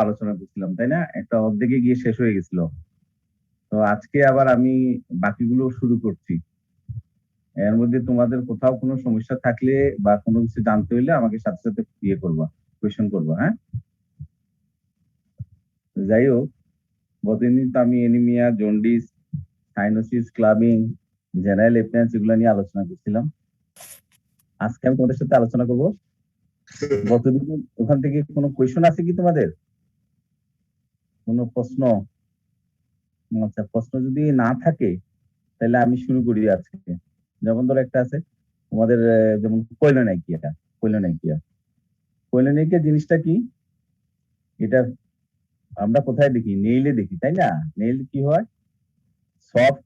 আলোচনা করছিলাম, তাই না? একটা অর্ধেকে গিয়ে শেষ হয়ে গেছিল। তো আজকে আবার আমি বাকিগুলো শুরু করছি। এর মধ্যে তোমাদের কোথাও কোনো সমস্যা থাকলে বা কোনো কিছু জানতে হইলে আমাকে সাথে সাথে করবা, কোয়েশ্চেন করবা, হ্যাঁ? যাই হোক, গতদিন তো আমি anaemia, jaundice, cyanosis, clubbing, general এপিয়ান্স এগুলো নিয়ে আলোচনা করছিলাম। আজকে আমি তোমাদের সাথে আলোচনা করব গতদিন ওখান থেকে কোনো কোয়েশ্চেন আছে কি তোমাদের? কোনো প্রশ্ন? আচ্ছা, প্রশ্ন যদি না থাকে তাহলে আমি শুরু করি আজকে। যেমন ধরো একটা আছে তোমাদের, যেমন কোয়েলোনাইকিয়া। কোয়েলোনাইকিয়া কোয়েলোনাইকিয়া জিনিসটা কি? এটা আমরা কোথায় দেখি? নেইলে দেখি, তাই না? নেইল কি হয়? Soft,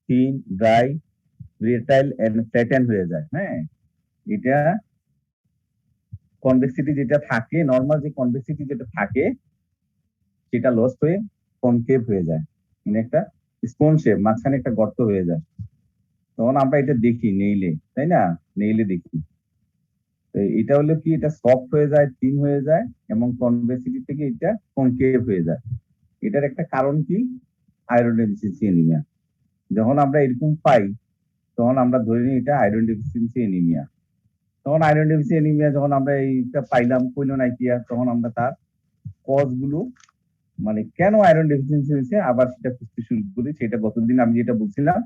thin, dry, brittle and flatten হয়ে যায়, হ্যাঁ? এটা কনভেক্সিটি যেটা থাকে, নর্মাল যে কনভেক্সিটি যেটা থাকে সেটা লস হয়ে কনকেভ হয়ে যায়, মানে একটা স্পোন শেপ, মাঝখানে একটা গর্ত হয়ে যায়। তখন আমরা এটা দেখি নেইলে, তাই না? নেইলে দেখি। তো এটা হলো কি, এটা সফট হয়ে যায়, থিন হয়ে যায় এবং কনভেক্সিটি থেকে এটা কনকেভ হয়ে যায়। এটার একটা কারণ কি? Iron deficiency anaemia. যখন আমরা এরকম পাই তখন আমরা ধরে নিই এটা আয়রন ডেফিসিয়েন্সি এনিমিয়া। তখন আয়রন ডেফিসিয়েন্সি এনিমিয়া যখন আমরা এইটা পাইলাম কোয়েলোনাইকিয়া, তখন আমরা তার কজ গুলো, মানে কেন আয়রন ডেফিসিয়েন্সি হয়েছে আবার সেটা খুঁজতে শুরু করি। সেটা গতদিন আমি যেটা বলছিলাম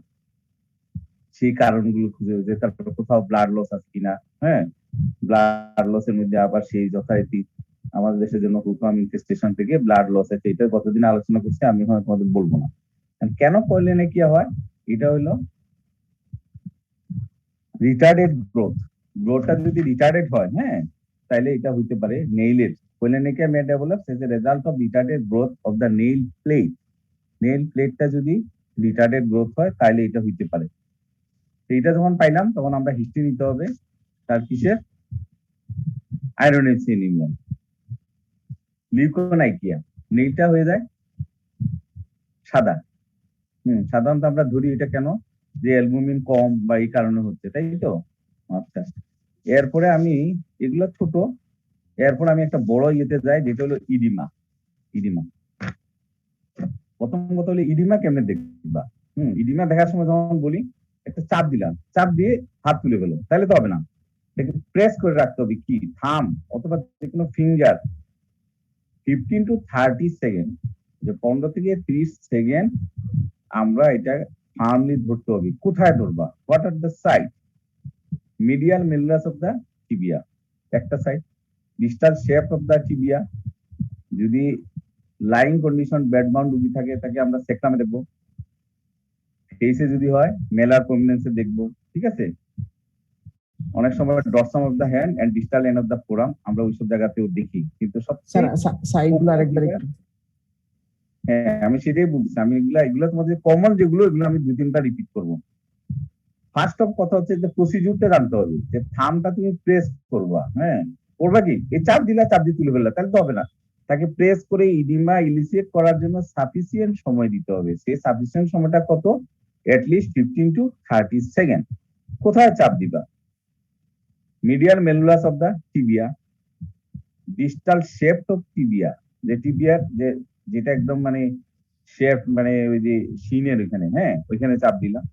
সেই কারণগুলো খুঁজে, যে তারপর কোথাও ব্লাড লস আছে কিনা, হ্যাঁ? ব্লাড লসের মধ্যে আবার সেই যথারীতি আমাদের দেশের জন্য হুকাম ইনফেস্টেশন থেকে ব্লাড লস আছে, এটা গতদিন আলোচনা করছি, আমি এখন তোমাদের বলবো না। কেন কোয়েলোনাইকিয়া হয়? এটা হলো রিটার্ডেড গ্রোথ। গ্রোথটা যদি রিটার্ডেড হয়, হ্যাঁ, তাহলে এটা হইতে পারে নেইলের। Koilonychia may develops as a result of retarded growth of the nail plate. Nail প্লেটটা যদি রিটার্ডেড গ্রোথ হয় তাহলে এটা হইতে পারে। এইটা যখন পাইলাম তখন আমরা হিস্ট্রি নিতে হবে তার কিসের? Iron anaemia. লিউকোনাইকিয়া, নেইলটা হয়ে যায় সাদা। সাধারণত আমরা ধরি এটা কেন, যে অ্যালবুমিন কম বা এই কারণে হচ্ছে, তাই তো? আচ্ছা, এরপরে আমি, এগুলো ছোট, এরপর আমি একটা বড় ইয়েতে যাই যেটা হলো ইডিমা। ইডিমা, প্রথম কথা হলো ইডিমা কেমনে দেখবা? ইডিমা দেখার সময় যখন বলি একটা চাপ দিলাম, চাপ দিয়ে হাত তুলে গেল, তাহলে তো হবে না। প্রেস করে রাখতে হবে, কি থাম অথবা যে কোনো ফিঙ্গার 15 to 30 সেকেন্ড, যে 15 থেকে 30 সেকেন্ড আমরা এটা ফার্মলি ধরতে হবে। কোথায় ধরবা? What are the side? Medial malleolus of the tibia একটা side, distal shape of the tibia. যদি লাইং কন্ডিশন ব্যাড বাউন্ড রুগী থাকে তাকে আমরা সেক্টামে দেখবো। ফেসে যদি হয় মেলার প্রমিনেন্সে দেখবো, ঠিক আছে? অনেক সময় dorsum of the hand and distal end of the forearm আমরা ওইসব জায়গাতেও দেখি, কিন্তু সবচেয়ে সাইডগুলো আরেকবার একটু। হ্যাঁ, আমি সেটাই বলছি। আমি এগুলা তোমাদের কমন যেগুলো, এগুলো আমি 2-3টা রিপিট করবো। ফার্স্ট অফ কথা হচ্ছে যে প্রসিডিউরটা জানতে হবে, যে থামটা তুমি প্রেস করবা, হ্যাঁ? করবা কি, এই চাপ দিলা, চাপ দিয়ে তুলে ফেললা, তাহলে তো হবে না। তাকে প্রেস করে ইডিমা ইলিসিয়েট করার জন্য সাফিসিয়েন্ট সময় দিতে হবে। সেই সাফিসিয়েন্ট সময়টা কত? At least 15 to 30 second. কোথায় চাপ দিবা? Medial malleolus of the tibia, distal shape of tibia, যে টিবিয়ার যে যেটা একদম মানে শেপ, মানে ওই যে শিনের ওইখানে, হ্যাঁ, ওইখানে চাপ দিলাম।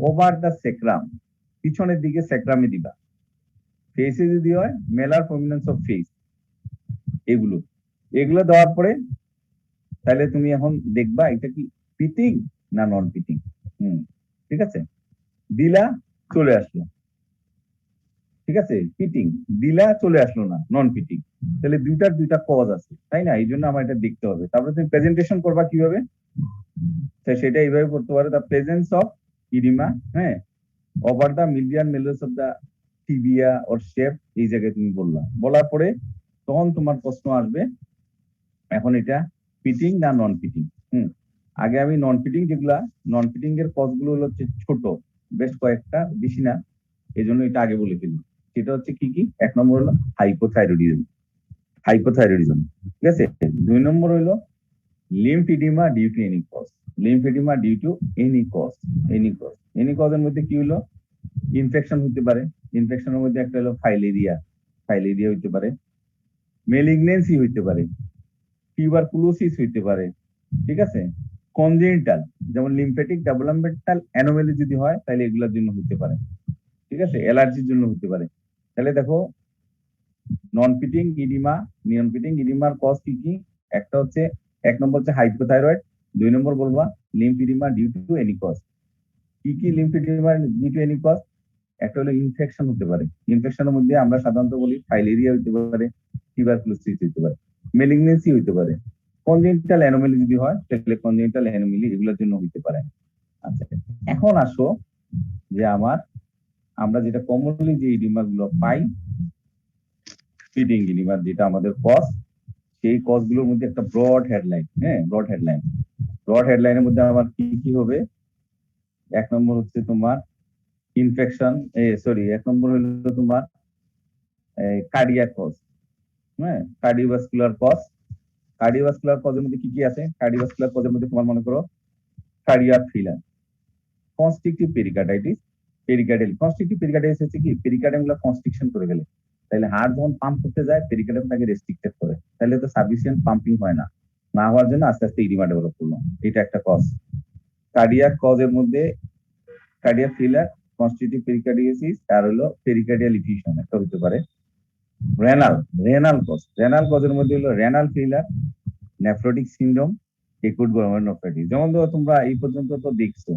ওভার দা সেক্রাম, পিছনের দিকে সেক্রামে দিবা। ফেসে যদি হয় মেলার প্রমিনেন্স অফ ফেস, এগুলো এগুলো দেওয়ার পরে তাহলে তুমি এখন দেখবা এটা কি পিটিং না নন পিটিং। ঠিক আছে, দিলা, চলে আসলো, ঠিক আছে? পিটিং দিলা, চলে আসলো না, নন পিটিং। তাহলে দুইটা কজ আছে, তাই না? এই জন্য আমার এটা দেখতে হবে। তারপরে তুমি প্রেজেন্টেশন করবা কিভাবে, সেটা এইভাবে করতে পারো। দ্য প্রেজেন্স অফ ইডিমা, হ্যাঁ, over the median মেলুলাস of the tibia or shape, এই জায়গায় তুমি বললা। বলার পরে তখন তোমার প্রশ্ন আসবে এখন এটা ফিটিং না নন ফিটিং। আগে আমি নন ফিটিং, যেগুলা নন ফিটিং এর কজগুলো হলো হচ্ছে ছোট, বেশ কয়েকটা, বেশি না, এই জন্য এটা আগে বলে ফেলি। সেটা হচ্ছে কি কি? 1 নম্বর হলো হাইপোথাইরয়েডিজম। হাইপোথাইরয়েডিজম, ঠিক আছে? 2 নম্বর হলো lymphedema due to any cause. Lymphedema due to any cause. Any কজের মধ্যে কি হলো? ইনফেকশন হতে পারে। ইনফেকশনের মধ্যে একটা হলো ফাইলেরিয়া হইতে পারে, মেলিগনেন্সি হইতে পারে, টিউবারকুলোসিস হইতে পারে, ঠিক আছে। কনজেনিটাল যেমন লিম্ফেটিক ডেভেলপমেন্টাল অ্যানোমালি যদি হয় তাহলে এগুলোর জন্য হতে পারে, ঠিক আছে, অ্যালার্জির জন্য হতে পারে। তাহলে দেখো নন পিটিং ইডিমা, নন পিটিং ইডিমার কজ কি কি? একটা হচ্ছে, এক নম্বর হচ্ছে হাইপোথাইরয়েড, দুই নম্বর বলবা লিম্ফিডিমা ডিউ টু এনি কজ। কি কি লিম্ফিডিমা ডিউ টু এনি কজ? একটা হলো ইনফেকশন হতে পারে, ইনফেকশনের মধ্যে আমরা সাধারণত বলি ফাইলেরিয়া হতে পারে, টিউবারকুলোসিস হতে পারে, মেলিগনেন্সি হতে পারে। কনজেনিটাল অ্যানোমালি যদি হয় তাহলে কনজেনিটাল অ্যানোমালি এগুলোর জন্য হতে পারে। আচ্ছা, এখন আসো যে আমরা যেটা কমনলি যে ইডিমা গুলো পাই, ফিডিং ইডিমা যেটা আমাদের কজ, সেই কজ গুলোর মধ্যে একটা ব্রড হেডলাইন, হ্যাঁ ব্রড হেডলাইনের মধ্যে আমার কি কি হবে? এক নম্বর হচ্ছে তোমার ইনফেকশন, এক নম্বর হলো তোমার কার্ডিয়াক কজ, হ্যাঁ, কার্ডিওভাস্কুলার কজ। কার্ডিওভাস্কুলার কজের মধ্যে কি কি আছে? কার্ডিওভাস্কুলার কজের মধ্যে তোমার মনে করো cardiac failure, constrictive pericarditis, pericardial constrictive pericarditis হচ্ছে কি পেরিকার্ডিয়াম গুলো কনস্ট্রিকশন করে গেলে, তাহলে হার্ট যখন পাম্প করতে যায় পেরিকার্ডিয়ামটাকে রেস্ট্রিক্টেড করে, তাহলে তো সাফিসিয়েন্ট পাম্পিং হয় না, না হওয়ার জন্য আস্তে আস্তে ইডিমা ডেভেলপ করলো, এটা একটা কজ। কার্ডিয়াক কজের মধ্যে কার্ডিয়াক ফেইলিয়ার, কনস্ট্রিকটিভ পেরিকার্ডিয়াসিস, আর হলো পেরিকার্ডিয়াল ইফিউশন একটা হতে পারে। রেনাল কজের মধ্যে হলো renal failure, nephrotic syndrome, acute government nephritis. যেমন ধরো তোমরা এই পর্যন্ত তো দেখছো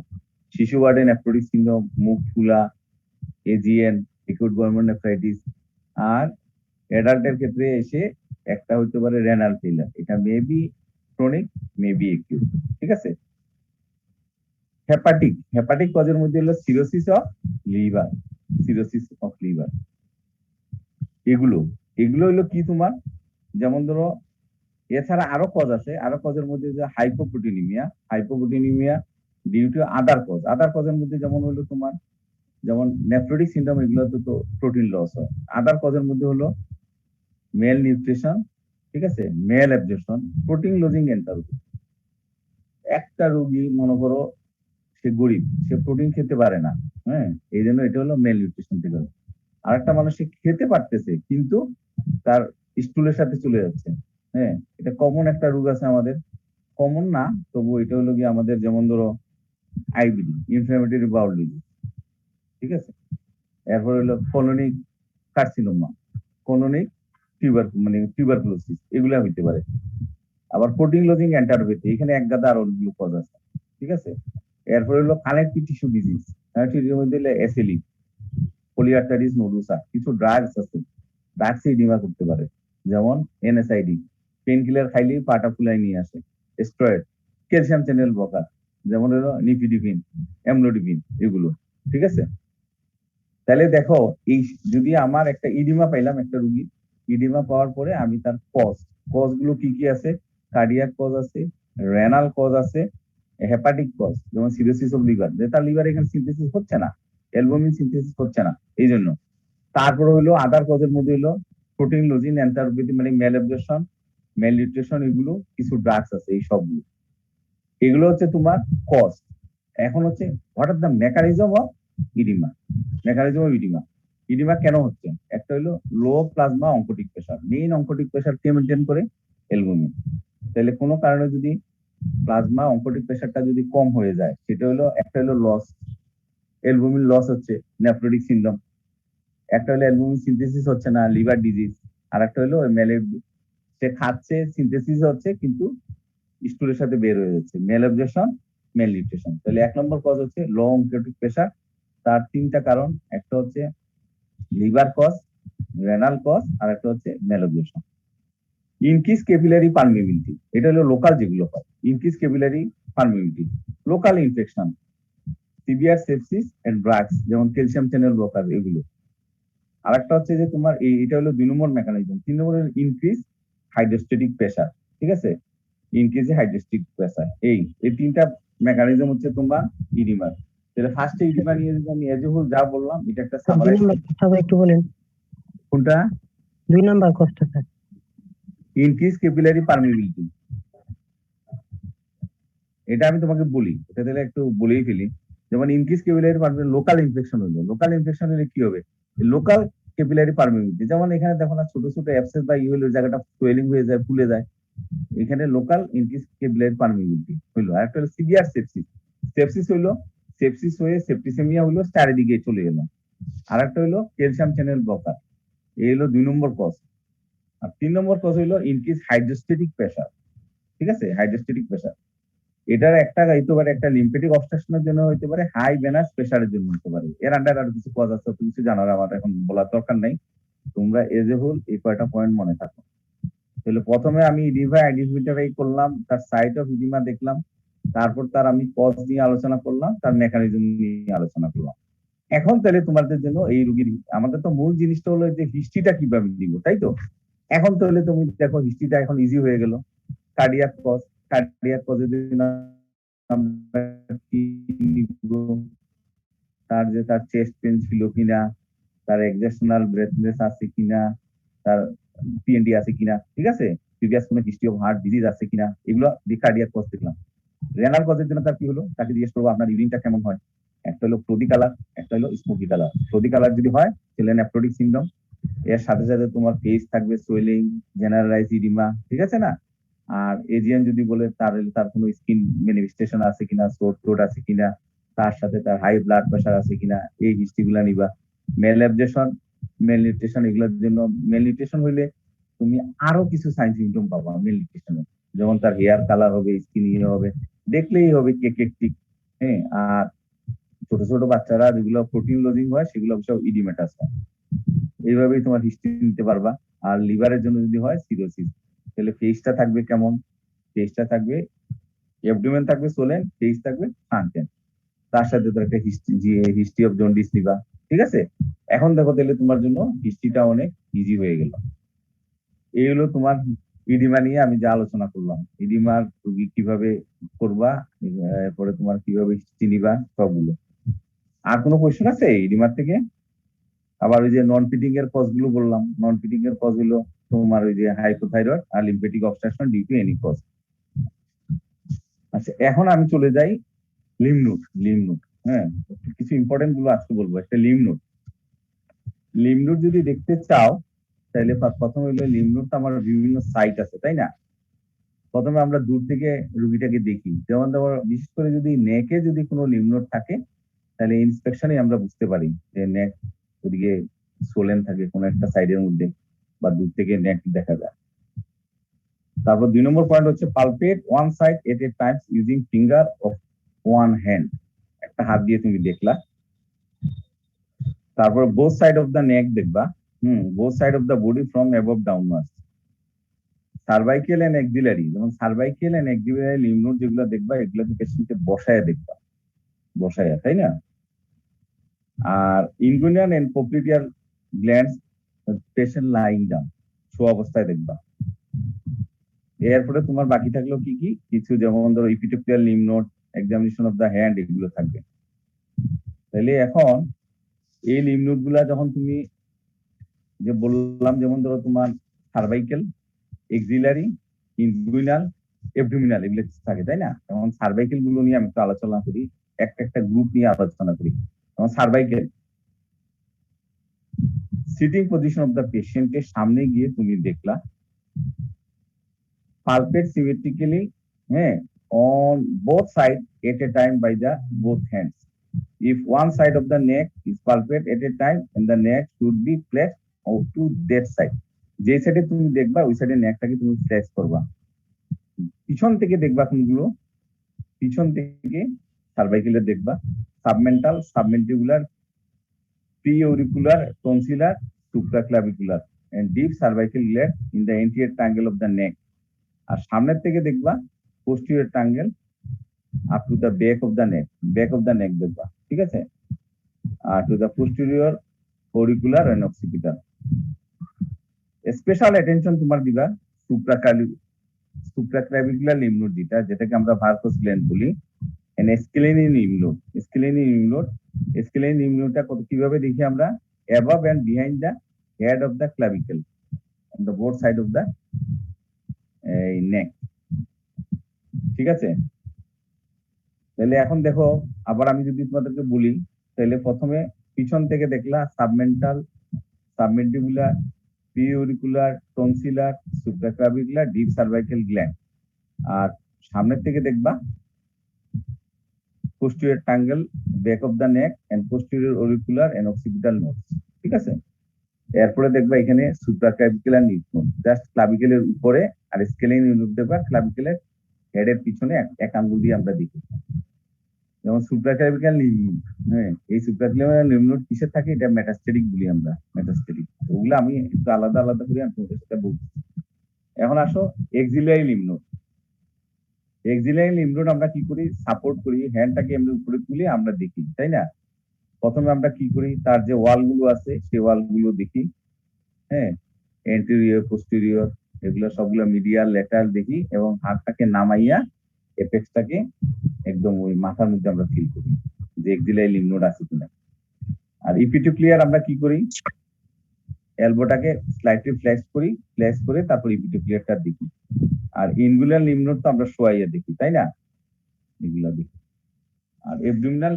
শিশু ওয়ার্ডে নেফ্রোটিক সিনড্রোম, মুখ ফুলা, এজিএন, একুট গভর্নমেন্ট নেফ্রাইটিস। আর অ্যাডাল্টের ক্ষেত্রে এসে একটা হতে পারে রেনাল ফেইলিয়ার, এটা মেবি ক্রনিক, মেবি একিউট, ঠিক আছে। হেপাটিক কজের মধ্যে হলো সিরোসিস অফ লিভার। এগুলো এগুলো হলো কি তোমার, যেমন ধরো এছাড়া আরো কজ আছে, আরো কজের মধ্যে যে হাইপোপ্রোটিনিমিয়া ডিউ টু আদার কজের মধ্যে যেমন হলো তোমার, যেমন নেফ্রোটিক সিনড্রোম, এগুলো তো প্রোটিন লস হয়। আদার কজের মধ্যে হলো মেল নিউট্রিশন, ঠিক আছে, মেল অ্যাবজর্পশন, প্রোটিন লজিং এন্টারোপি। একটা রোগী মনে করো সে গরিব, সে প্রোটিন খেতে পারে না, হ্যাঁ, এই জন্য এটা হলো মেল নিউট্রিশন থেকে হলো। আর একটা মানুষ সে খেতে পারতেছে কিন্তু তার স্টুলের সাথে চলে যাচ্ছে, হ্যাঁ, এটা কমন একটা রোগ আছে আমাদের, কমন না তবু এটা হলো কি আমাদের, যেমন ধরো আইবিডি, ইনফ্লামেটরি বাউল ডিজিজ, ঠিক আছে। এরপর হলো কোলনিক কার্সিনোমা, কোলনিক টিউবারকুলোসিস, এগুলা হইতে পারে। আবার প্রোটিন লজিং এন্টারোপ্যাথি, এখানে এক গাদা আর অনেকগুলো কজ আছে, ঠিক আছে। এরপর হলো কানেকটিভ টিস্যু ডিজিজ, কানেকটিভ মধ্যে হলো এসএলই, পলিআর্টারিস নোডোসা। কিছু ড্রাগস আছে, ড্রাগস ইডিমা করতে পারে, যেমন এনএসআইডি, পেন কিলার খাইলে পাটা ফুলাই নিয়ে আসে, স্টেরয়েড, ক্যালসিয়াম চ্যানেল ব্লকার, যেমন হলো নিফিডিপিন, অ্যামলোডিপিন, এগুলো, ঠিক আছে। তাহলে দেখো এই যদি আমার একটা ইডিমা পাইলাম একটা রুগী, ইডিমা পাওয়ার পরে আমি তার কজ গুলো কি কি আছে? কার্ডিয়াক কজ আছে, রেনাল কজ আছে, হেপাটিক কজ যেমন সিরোসিস অফ লিভার, যে তার লিভার এখানে সিনথেসিস হচ্ছে না, অ্যালবুমিন সিনথেসিস হচ্ছে না, এই জন্য। তারপরে হলো আদার কজের মধ্যে হলো প্রোটিন লজিং এন্টারোপ্যাথি, মানে মেল অ্যাবজর্পশন, মেল নিউট্রিশন, এগুলো কিছু ড্রাগস আছে, এই সবগুলো, এগুলো হচ্ছে তোমার কজ। এখন হচ্ছে what are the mechanism of edema. Edema কেন হচ্ছে? একটা হলো low plasma oncotic pressure, main oncotic pressure কে মেনটেন করে? অ্যালবুমিন। তাহলে কোনো কারণে যদি প্লাজমা অঙ্কোটিক প্রেসারটা যদি কম হয়ে যায়, সেটা হলো একটা হলো লস, অ্যালবুমিন লস হচ্ছে, নেফ্রোটিক সিনড্রোম। একটা হলো অ্যালবুমিন সিনথেসিস হচ্ছে না, লিভার ডিজিজ। আর একটা হলো সে খাচ্ছে, সিনথেসিস হচ্ছে কিন্তু স্টুলের সাথে বের হয়ে যাচ্ছে, মেল অ্যাবজর্পশন, মেল নিউট্রিশন। তাহলে এক নম্বর কজ হচ্ছে লো অঙ্কোটিক প্রেসার, তার তিনটা কারণ, একটা হচ্ছে লিভার কজ, রেনাল কজ, আর একটা হচ্ছে malabsorption. Increase capillary permeability, এটা হলো লোকাল যেগুলো হয়, increase capillary permeability, local infection, severe sepsis and drugs যেমন ক্যালসিয়াম চ্যানেল ব্লকার, এগুলো। আর একটা হচ্ছে যে তোমার এটা হলো 2 number mechanism. 3 number increase hydrostatic pressure, ঠিক আছে, ইনক্রিজ হাইড্রোস্ট্যাটিক প্রেসার। এই তিনটা মেকানিজম হচ্ছে তোমার ইডিমার। তাহলে ফার্স্টে ইডিমা নিয়ে যদি আমি এজ এ হোল যা বললাম, এটা একটা সামারাইজ। একটু বলেন কোনটা? 2 নাম্বার কষ্ট স্যার। ইনক্রিজ ক্যাপিলারি পারমিবিলিটি, এটা আমি তোমাকে বলি, এটা তাহলে একটু বলেই ফেলি। যেমন increase capillary permeability, local infection হলো, লোকাল ইনফেকশন হলে কি হবে? লোকাল ক্যাপিলারি পারমিবিলিটি, যেমন এখানে দেখো না ছোট ছোট অ্যাবসেস বা ইউএল জায়গাটা সোয়েলিং হয়ে যায়, ফুলে যায়, এখানে লোকাল ইনক্রিজ কেবলের পারমিবিলিটি হইলো, আর একটা হলো সিভিয়ার সেপসিস। সেপসিস হইলো, সেপসিস হয়ে সেপ্টিসেমিয়া হইলো, চারিদিকে চলে গেল। আর একটা হইলো ক্যালসিয়াম চ্যানেল ব্লকার, এই হলো 2 নম্বর কজ। আর 3 নম্বর কজ হইলো ইনক্রিজ হাইড্রোস্টেটিক প্রেসার। ঠিক আছে, হাইড্রোস্টেটিক প্রেসার এটার একটা হইতে পারে, একটা লিম্ফেটিক অবস্ট্রাকশনের জন্য হইতে পারে, হাই ভেনাস প্রেসারের জন্য হতে পারে। এর আন্ডার আরো কিছু কজ আছে, কিছু জানার আমার এখন বলার দরকার নাই। তোমরা এজ এ হোল এই কয়টা পয়েন্ট মনে থাকো। তাহলে প্রথমে আমি ইডিমা আইডেন্টিফাই করলাম, তার সাইট অফ ইডিমা দেখলাম, তারপর তার আমি কজ নিয়ে আলোচনা করলাম, তার মেকানিজম নিয়ে আলোচনা করলাম। এখন তাহলে তোমাদের জন্য এই রোগীর, আমাদের তো মূল জিনিসটা হলো যে হিস্ট্রিটা কিভাবে দিব, তাই তো? এখন তাহলে তুমি দেখো হিস্ট্রিটা এখন ইজি হয়ে গেল। কার্ডিয়াক কজ, কার্ডিয়াক কজের জন্য আমরা কি লিখব? তার যে তার চেস্ট পেন ছিল কিনা, তার এক্সেপশনাল ব্রেথলেস আছে কিনা, তার পিএনডি আছে কিনা, ঠিক আছে, প্রিভিয়াস কোনো হিস্ট্রি অফ হার্ট ডিজিজ আছে কিনা, এগুলো দিয়ে কার্ডিয়াক কজ দেখলাম। রেনাল কজের জন্য তার কি হলো, তাকে জিজ্ঞেস করবো আপনার ইউরিনটা কেমন হয়। একটা হলো প্রোডি কালার, একটা হলো স্মোকি কালার। প্রোডি কালার যদি হয় তাহলে নেফ্রোটিক সিনড্রোম, এর সাথে সাথে তোমার ফেস থাকবে সোয়েলিং, জেনারেলাইজ ইডিমা, ঠিক আছে না? আর এজিএন যদি বলে তার কোনো স্কিন ম্যানিফেস্টেশন আছে কিনা, সোর থ্রোট আছে কিনা, তার সাথে তার হাই ব্লাড প্রেশার আছে কিনা, এই হিস্ট্রি গুলা নিবা। মেল অ্যাবজেশন, মেল নিউট্রিশন, এগুলোর জন্য মেল নিউট্রিশন হইলে তুমি আরো কিছু সাইন সিমটম পাবা মেল নিউট্রিশনে, যেমন তার হেয়ার কালার হবে, স্কিন ইয়ে হবে, দেখলেই হবে কেকেকটিক। হ্যাঁ, আর ছোট ছোট বাচ্চারা যেগুলো প্রোটিন লজিং হয় সেগুলো সব ইডিমেটাস হয়। এইভাবেই তোমার হিস্ট্রি নিতে পারবা। আর লিভারের জন্য যদি হয় সিরোসিস, তাহলে ফেসটা থাকবে কেমন? ফেসটা থাকবে, অ্যাবডোমেন থাকবে সোলেন, ফেস থাকবে ফান্টেন, তার সাথে তো একটা হিস্ট্রি অফ জন্ডিস নিবা। ঠিক আছে, এখন দেখো তাহলে তোমার জন্য হিস্ট্রিটা অনেক ইজি হয়ে গেল। এই হলো তোমার ইডিমা নিয়ে আমি যা আলোচনা করলাম। ইডিমার রুগী কিভাবে করবা, এরপরে তোমার কিভাবে হিস্ট্রি নিবা, সবগুলো। আর কোনো কোয়েশ্চেন আছে ইডিমার থেকে? আবার ওই যে নন ফিটিং এর কজ গুলো বললাম, নন ফিটিং এর কজ হলো তোমার ওই যে হাইপোথাইরয়েড আর lymphatic obstruction due to any cause. আচ্ছা, এখন আমি চলে যাই লিমনোড। লিমনোড, হ্যাঁ, কিছু ইম্পর্টেন্ট গুলো আজকে বলবো। একটা লিমনোড, লিমনোড যদি দেখতে চাও তাহলে প্রথমে হইলো লিমনোড আমার বিভিন্ন সাইট আছে, তাই না? প্রথমে আমরা দূর থেকে রুগীটাকে দেখি, যেমন ধরো বিশেষ করে যদি নেকে যদি কোনো লিমনোড থাকে তাহলে ইন্সপেকশনে আমরা বুঝতে পারি যে নেক ওদিকে সোলেন থাকে কোনো একটা সাইডের মধ্যে, বা দূর থেকে নেক দেখা যায়। তারপর 2 নম্বর পয়েন্ট হচ্ছে palpate one side at a times using finger of one hand, একটা হাত দিয়ে তুমি দেখলা। তারপর both side of the neck দেখবা, both side of the body from above downwards. Cervical and axillary, যেমন সার্ভাইকেল এন্ড এক্সিলারি লিমনোড যেগুলো দেখবা এগুলোকে পেশেন্টকে বসায় দেখবা, বসায়া, তাই না? আর inguinal and popliteal glands patient lying down, শো অবস্থায় দেখবা। এরপরে তোমার বাকি থাকলো কি কি কিছু, যেমন ধরো ইপিটোপিয়াল লিমনোড, এক্সামিনেশন অফ দ্য হ্যান্ড, এগুলো থাকবে। তাহলে এখন এই লিমনোড গুলা যখন তুমি যে বললাম, যেমন ধরো তোমার সার্ভাইকেল, এক্সিলারি, ইনগুইনাল, অ্যাবডোমিনাল, এগুলো থাকে, তাই না? যেমন সার্ভাইকেল গুলো নিয়ে আমি একটু আলোচনা করি, একটা একটা গ্রুপ নিয়ে আলোচনা করি। যেমন cervical, sitting position of the পেশেন্টের সামনে গিয়ে তুমি দেখলা, palpate symmetrically, on both sides at a time by the both hands. If one side of the neck is palpate at a time, then the neck should be flexed out to that side. যে সাইডে তুমি দেখবা ওই সাইডে নেকটাকে তুমি flakes করবা। পিছন থেকে দেখবা কোনগুলো? পিছন থেকে সার্ভাইকেলের দেখবা submental, submandibular, preauricular, tonsillar, supraclavicular and deep cervical gland in the anterior triangle of the neck. আর সামনের থেকে দেখবা posterior triangle up to the back of the neck, back of the neck দেখবা, ঠিক আছে? আর to the posterior auricular and occipital. Special attention তোমার দিবা সুপ্রাক্লাভিকুলার লিমনোড, যেটাকে আমরা ভার্কোস গ্ল্যান্ড বলি, এন্ড স্কেলেনি লিমনোড। স্কেলেনি লিমনোড, স্কেলেনি লিমনোডটা কিভাবে দেখি আমরা? above and behind the head of the clavicle on the both side of the neck, ঠিক আছে? তাহলে এখন দেখো, আবার আমি যদি তোমাদেরকে বলি, তাহলে প্রথমে পিছন থেকে দেখলা submental, submandibular, preauricular, tonsillar, supraclavicular, deep cervical gland. আর সামনের থেকে দেখবা posterior tangle, back of the neck and posterior auricular and occipital nodes, ঠিক আছে। এরপরে দেখবা এখানে সুপ্রাক্লাভিকুলার নিউরন, জাস্ট ক্লাভিকেলের উপরে, আর স্কেলিন ইউনিট দেখবা ক্লাভিকেলের হেডের পিছনে এক আঙ্গুল দিয়ে আমরা দেখি। যেমন সুপ্রাক্লাভিকুলার নিউরন, হ্যাঁ, এই সুপ্রাক্লাভিকুলার নিউরন কিসের থাকে, এটা মেটাস্টেটিক বলি আমরা, মেটাস্টেটিক। ওগুলো আমি একটু আলাদা আলাদা করে আমি তোমাদের সাথে বলছি। এখন আসো axillary lymph node. Axillary lymph node আমরা কি করি, সাপোর্ট করি, হ্যান্ডটাকে এমনি উপরে তুলে আমরা দেখি, তাই না। প্রথমে আমরা কি করি, তার যে ওয়াল গুলো আছে সেই ওয়াল গুলো দেখি, হ্যাঁ, এন্টেরিয়র, পোস্টেরিয়র, এগুলো সবগুলো মিডিয়াল, ল্যাটারাল দেখি, এবং হাতটাকে নামাইয়া এপেক্সটাকে একদম ওই মাথার মধ্যে আমরা ফিল করি যে এক্সিলারি লিম্ফ নোড আছে কিনা। আর ইপিটোক্লিয়ার আমরা কি করি, এলবোটাকে স্লাইটলি ফ্লেক্স করে তারপর ইপিটোক্লিয়ারটা দেখি। আর ইনগুলার লিম্ফ নোড তো আমরা শোয়াইয়া দেখি, তাই না, এগুলা দেখি। আর অ্যাবডোমিনাল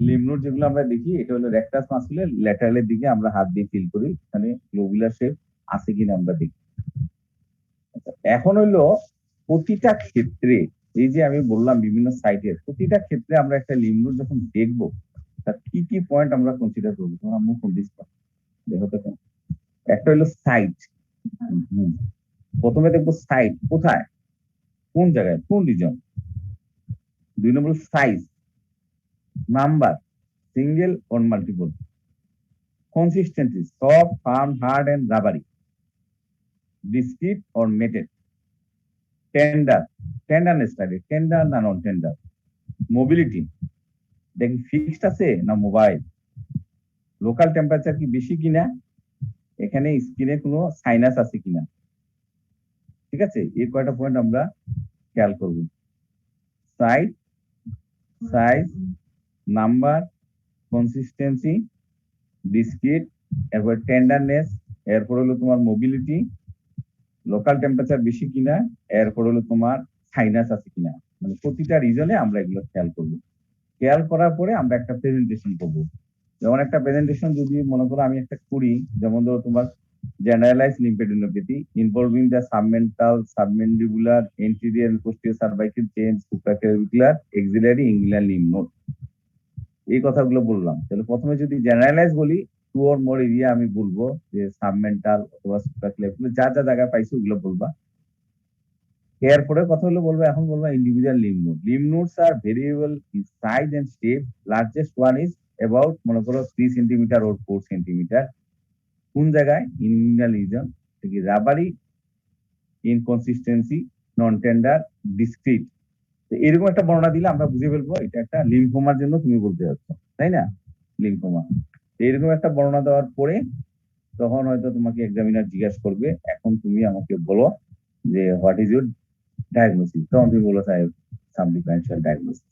লিম্ফ নোড যেগুলো আমরা দেখি, এটা হলো রেকটাস মাসুলের ল্যাটারালের দিকে আমরা হাত দিয়ে ফিল করি, এখানে গ্লোবুলার শেপ আছে কিনা আমরা দেখি। এখন হইলো প্রতিটা ক্ষেত্রে, এই যে আমি বললাম বিভিন্ন সাইটের প্রতিটা ক্ষেত্রে আমরা একটা লিম্ফ নোড যখন দেখবো, তার কি কি পয়েন্ট আমরা কনসিডার করবো, তোমরা মুখ দেখো তো। একটা হলো সাইট, প্রথমে দেখবো সাইট কোথায়, কোন জায়গায়, কোন region. 2 number size, number, single or multiple. Consistency, soft, firm, hard and rubbery, discrete or matted. Tenderness থাকে, টেন্ডার না নন টেন্ডার। মোবিলিটি, দেখি ফিক্সড আছে না মোবাইল। লোকাল টেম্পারেচার কি বেশি কিনা, এখানে স্কিনে কোনো সাইনাস আছে কিনা, ঠিক আছে। এই কয়টা পয়েন্ট আমরা খেয়াল করব। সাইজ, নাম্বার, কনসিস্টেন্সি, ডিসক্রিট, এরপর টেন্ডারনেস, এরপর হলো তোমার মোবিলিটি, লোকাল টেম্পারেচার বেশি কিনা, এরপর হলো তোমার সাইনাস আছে কিনা। মানে প্রতিটা রিজনে আমরা এগুলো খেয়াল করব। খেয়াল করার পরে আমরা একটা প্রেজেন্টেশন করব। যেমন একটা প্রেজেন্টেশন যদি মনে করো আমি একটা করি, যেমন ধরো তোমার generalized lymphadenopathy involving the submental, submandibular, anterior and posterior cervical chain, supraclavicular, axillary, inguinal lymph node, এই কথাগুলো বললাম। তাহলে প্রথমে যদি জেনারেলাইজ বলি, 2 or more এরিয়া আমি বলবো, যে সাবমেন্টাল অথবা সুপ্রাক্লাভিকুলার, যা যা জায়গায় পাইছি ওগুলো বলবা। এরপরে কথা হলো বলবো, এখন বলবো individual lymph node. Lymph nodes are variable in size and shape. Largest one is about মনে করো 3 সেন্টিমিটার or 4 সেন্টিমিটার। কোন জায়গায়, inguinal region, rubbery, inconsistency, non tender, discrete. এরকম একটা বর্ণনা দিলে আমরা বুঝে ফেলবো এটা একটা লিম্ফোমার জন্য তুমি বলতে যাচ্ছ, তাই না, লিম্ফোমা। এরকম একটা বর্ণনা দেওয়ার পরে তখন হয়তো তোমাকে এক্সামিনার জিজ্ঞাসা করবে, এখন তুমি আমাকে বলো যে হোয়াট ইজ ইউর ডায়াগনোসিস। তখন তুমি বলো সাহেব সাম ডিফারেন্সিয়াল ডায়াগনোসিস।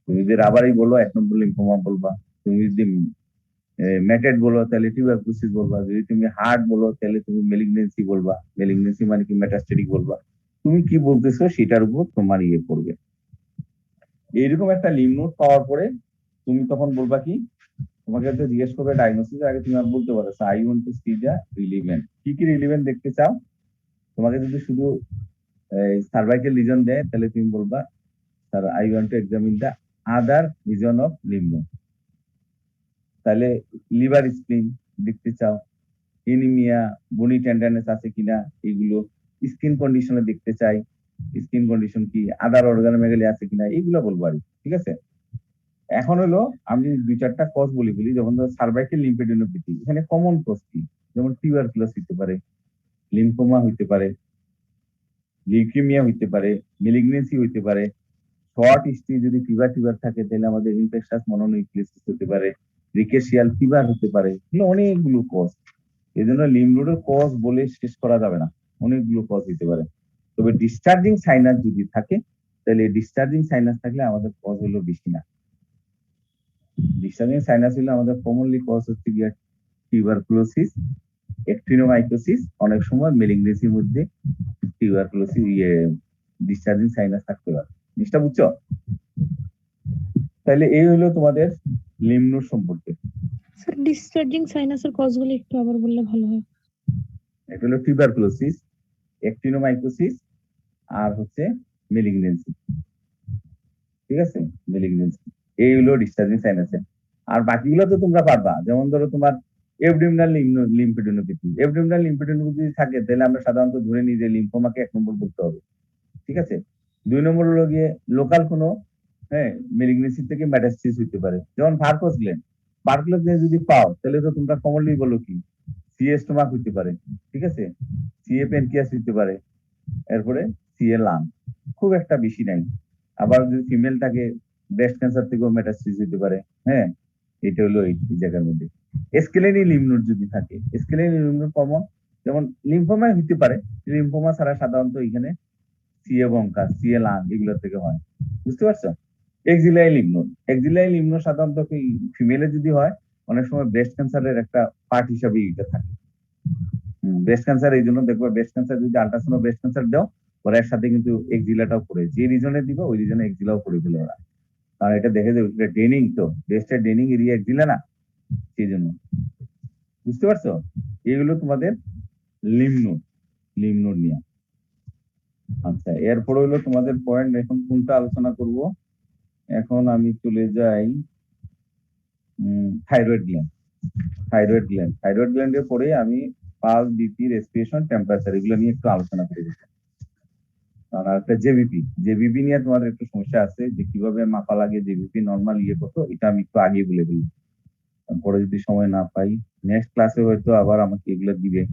তুমি যদি রাবারি বলো 1 নম্বর লিম্ফোমা বলবা, তুমি যদি মেটেড বলো তাহলে টিউবারকুলোসিস বলবা, যদি তুমি হার্ট বলো তাহলে তুমি মেলিগনেন্সি বলবা, মেলিগনেন্সি মানে কি মেটাস্টেটিক বলবা। তুমি কি বলতেছো সেটার উপর তোমার ইয়ে পড়বে। এইরকম একটা লিম্ফ নোড পাওয়ার পরে তুমি তখন বলবা কি, তোমাকে তো জিজ্ঞেস করবে ডায়াগনোসিস আগে, তুমি আর বলতে পারো I want to see the relevant. কি কি রিলিভেন্ট দেখতে চাও। তোমাকে যদি শুধু সার্ভাইকাল রিজন দেয় তাহলে তুমি বলবা sir I want two examine the other reason of lymph node. তাহলে লিভার স্প্লিন দেখতে চাও, এনিমিয়া, বনি টেন্ডারনেস আছে কিনা, এগুলো। স্কিন কন্ডিশনে দেখতে চাই, স্কিন কন্ডিশন কি, আদার অর্গানোমেগালি আছে কিনা, এইগুলো বলবো আর ঠিক আছে। এখন হলো আমি 2-4টা কজ বলি, যেমন ধরো সার্ভাইকাল লিম্ফেডিনোপ্যাথি, এখানে কমন কজ কি, যেমন টিউবারকুলোসিস হইতে পারে, লিম্ফোমা হইতে পারে, লিউকেমিয়া হইতে পারে, মেলিগনেন্সি হইতে পারে, শর্ট স্টে যদি ফিভার থাকে তাহলে আমাদের ইনফেকশাস মনোনিউক্লিয়াসিস হতে পারে, রিকেশিয়াল ফিভার হতে পারে, এগুলো অনেকগুলো কজ। এই জন্য লিম্ফ নোডের কজ বলে শেষ করা যাবে না, অনেকগুলো কজ হতে পারে। তবে ডিসচার্জিং সাইনাস যদি থাকে তাহলে ডিসচার্জিং সাইনাস থাকলে আমাদের কজ হলো বেশি না। ডিসচার্জিং সাইনাস হলে আমাদের কমনলি কজ হচ্ছে গিয়ে টিউবারকুলোসিস, অ্যাক্টিনোমাইকোসিস, অনেক সময় মেলিগনেন্সির মধ্যে টিউবারকুলোসিস ডিসচার্জিং সাইনাস থাকতে পারে। জিনিসটা বুঝছো? তাহলে এই হলো তোমাদের লিম্ফ নোড সম্পর্কে। স্যার ডিসচার্জিং সাইনাসের কজগুলো একটু আবার বললে ভালো হয়। একটা হলো টিউবারকুলোসিস, অ্যাক্টিনোমাইকোসিস, আর হচ্ছে মেলিগনেন্সি। ঠিক আছে, মেলিগনেন্সি। এই হলো ডিসচার্জিং সাইনাসের। আর বাকিগুলো তো তোমরা পারবা, যেমন ধরো তোমার এবডোমিনাল লিম্ফেডিনোপ্যাথি। এবডোমিনাল লিম্ফেডিনোপ্যাথি যদি থাকে তাহলে আমরা সাধারণত ধরে নিই যে লিম্ফোমাকে 1 নম্বর বলতে হবে। ঠিক আছে, 2 নম্বর হলো গিয়ে লোকাল কোনো, হ্যাঁ, মেলিগনেন্সি থেকে মেটাস্টেসিস হইতে পারে, যেমন ভার্কোস গ্ল্যান্ড। ভার্কোস গ্ল্যান্ড যদি পাও তাহলে তো তোমরা কমনলি বলো কি, সিএ স্টোমাক হইতে পারে। ঠিক আছে, সিএ প্যানক্রিয়াস হইতে পারে, এরপরে সিএ লাং, খুব একটা বেশি নাই। আবার যদি ফিমেল থাকে, ব্রেস্ট ক্যান্সার থেকেও মেটাস্টেসিস হইতে পারে। হ্যাঁ, এটা হলো এই জায়গার মধ্যে। স্কেলেনি লিম্ফ যদি থাকে, স্কেলেনি লিম্ফ কমন, যেমন লিম্ফোমা হইতে পারে, লিম্ফোমা ছাড়া সাধারণত এখানে সিএ বঙ্কা, সিএ লাং এগুলো থেকে হয়। বুঝতে পারছো? এক্সিলাই লিম্ফ নোড, এক্সিলাই লিম্ফ নোড সাধারণত ফিমেলে যদি হয়, অনেক সময় ব্রেস্ট ক্যান্সারের একটা পার্ট হিসাবে এটা থাকে। ব্রেস্ট ক্যান্সার এই জন্য দেখবো, ব্রেস্ট ক্যান্সার যদি আল্ট্রাসাউন্ড ব্রেস্ট ক্যান্সার দাও, ওরা এর সাথে কিন্তু এক্সিলাটাও করে, যে রিজনে দিব ওই রিজনে এক্সিলাও করে ফেলে ওরা। কারণ এটা দেখে যে ওইটা ড্রেনিং, তো ব্রেস্টের ড্রেনিং এরিয়া এক্সিলা না, সেই জন্য। বুঝতে পারছো? এগুলো তোমাদের লিম্ফ নোড নিয়ে। আচ্ছা, এরপরে হলো তোমাদের পয়েন্ট, এখন কোনটা আলোচনা করব? এখন আমি চলে যাই থাইরয়েড গ্ল্যান্ড। থাইরয়েড গ্ল্যান্ডের পরে আমি পালস, বিপি, রেসপিরেশন, টেম্পারেচার এগুলো নিয়ে একটু আলোচনা করে দিচ্ছি। কারণ একটা জেবিপি নিয়ে তোমার একটু সমস্যা আছে, যে কিভাবে মাপা লাগে, জেবিপি নর্মাল ইয়ে কত, এটা আমি একটু আগে বলে দিই। পরে যদি সময় না পাই, নেক্সট ক্লাসে হয়তো আবার আমাকে এগুলো দিবে।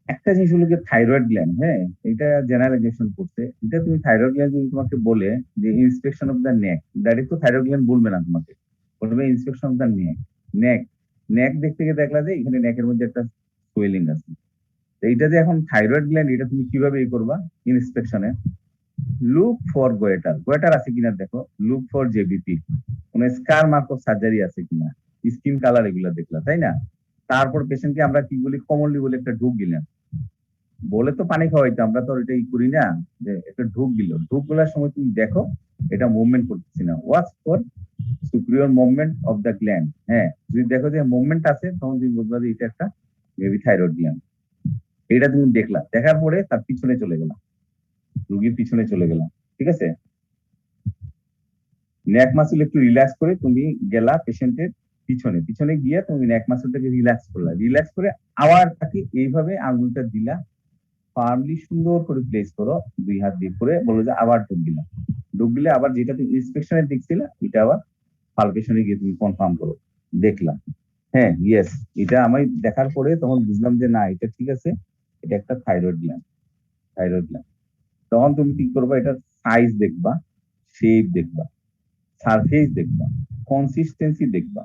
একটা জিনিস হলো যে থাইরয়েড গ্ল্যান্ড, হ্যাঁ, এটা জেনারেলাইজেশন করছে। এটা তুমি থাইরয়েড গ্ল্যান্ড যদি তোমাকে বলে যে inspection of the neck, direct তো থাইরয়েড গ্ল্যান্ড বলবে না তোমাকে, বলবে ইন্সপেকশন অফ দ্য নেক। নেক নেক দেখতে গিয়ে দেখলা যে এখানে নেকের মধ্যে একটা সোয়েলিং আছে। তো এইটা যে এখন থাইরয়েড গ্ল্যান্ড, এটা তুমি কিভাবে ই করবা ইন্সপেকশনে? লুক ফর গোয়েটার, গোয়েটার আছে কিনা দেখো, লুক ফর জেবিপি, কোন স্কার মার্ক অফ সার্জারি আছে কিনা, স্কিন কালার, এগুলো দেখলা, তাই না? তারপর পেশেন্টকে আমরা কি বলি, কমনলি বলে একটা ঢুক দিলাম, বলে তো পানি খাওয়াইতো, আমরা তো এটা ই করি না, যে একটা ঢুক দিল, ঢুক গুলার সময় তুমি দেখো এটা মুভমেন্ট করতেছি না, watch for Superior movement of the gland. হ্যাঁ, যদি দেখো যে মুভমেন্ট আছে, তখন তুমি বুঝবা যে এটা একটা মেবি থাইরয়েড গ্ল্যান্ড। এটা তুমি দেখলা, দেখার পরে তার পিছনে চলে গেলাম, রুগীর পিছনে চলে গেলাম। ঠিক আছে, নেক মাসল একটু রিল্যাক্স করে তুমি গেলা পেশেন্টের পিছনে, পিছনে গিয়ে তুমি নেক মাসলটাকে রিল্যাক্স করলা, রিল্যাক্স করে আবার তাকে এইভাবে আঙুলটা দিলা, ফার্মলি সুন্দর করে প্লেস করো, 2 হাত দিয়ে করে বলো যে আবার ঢুক দিলাম। ঢুক দিলে আবার যেটা তুমি ইন্সপেকশনে দেখছিলে এটা আবার পালপেশনে গিয়ে তুমি কনফার্ম করো, দেখলাম হ্যাঁ ইয়েস, এটা আমি দেখার পরে তখন বুঝলাম যে না এটা ঠিক আছে, এটা একটা থাইরয়েড গ্ল্যান্ড। থাইরয়েড গ্ল্যান্ড, তখন তুমি কি করবা, এটার সাইজ দেখবা, শেপ দেখবা, সারফেস দেখবা, কনসিস্টেন্সি দেখবা।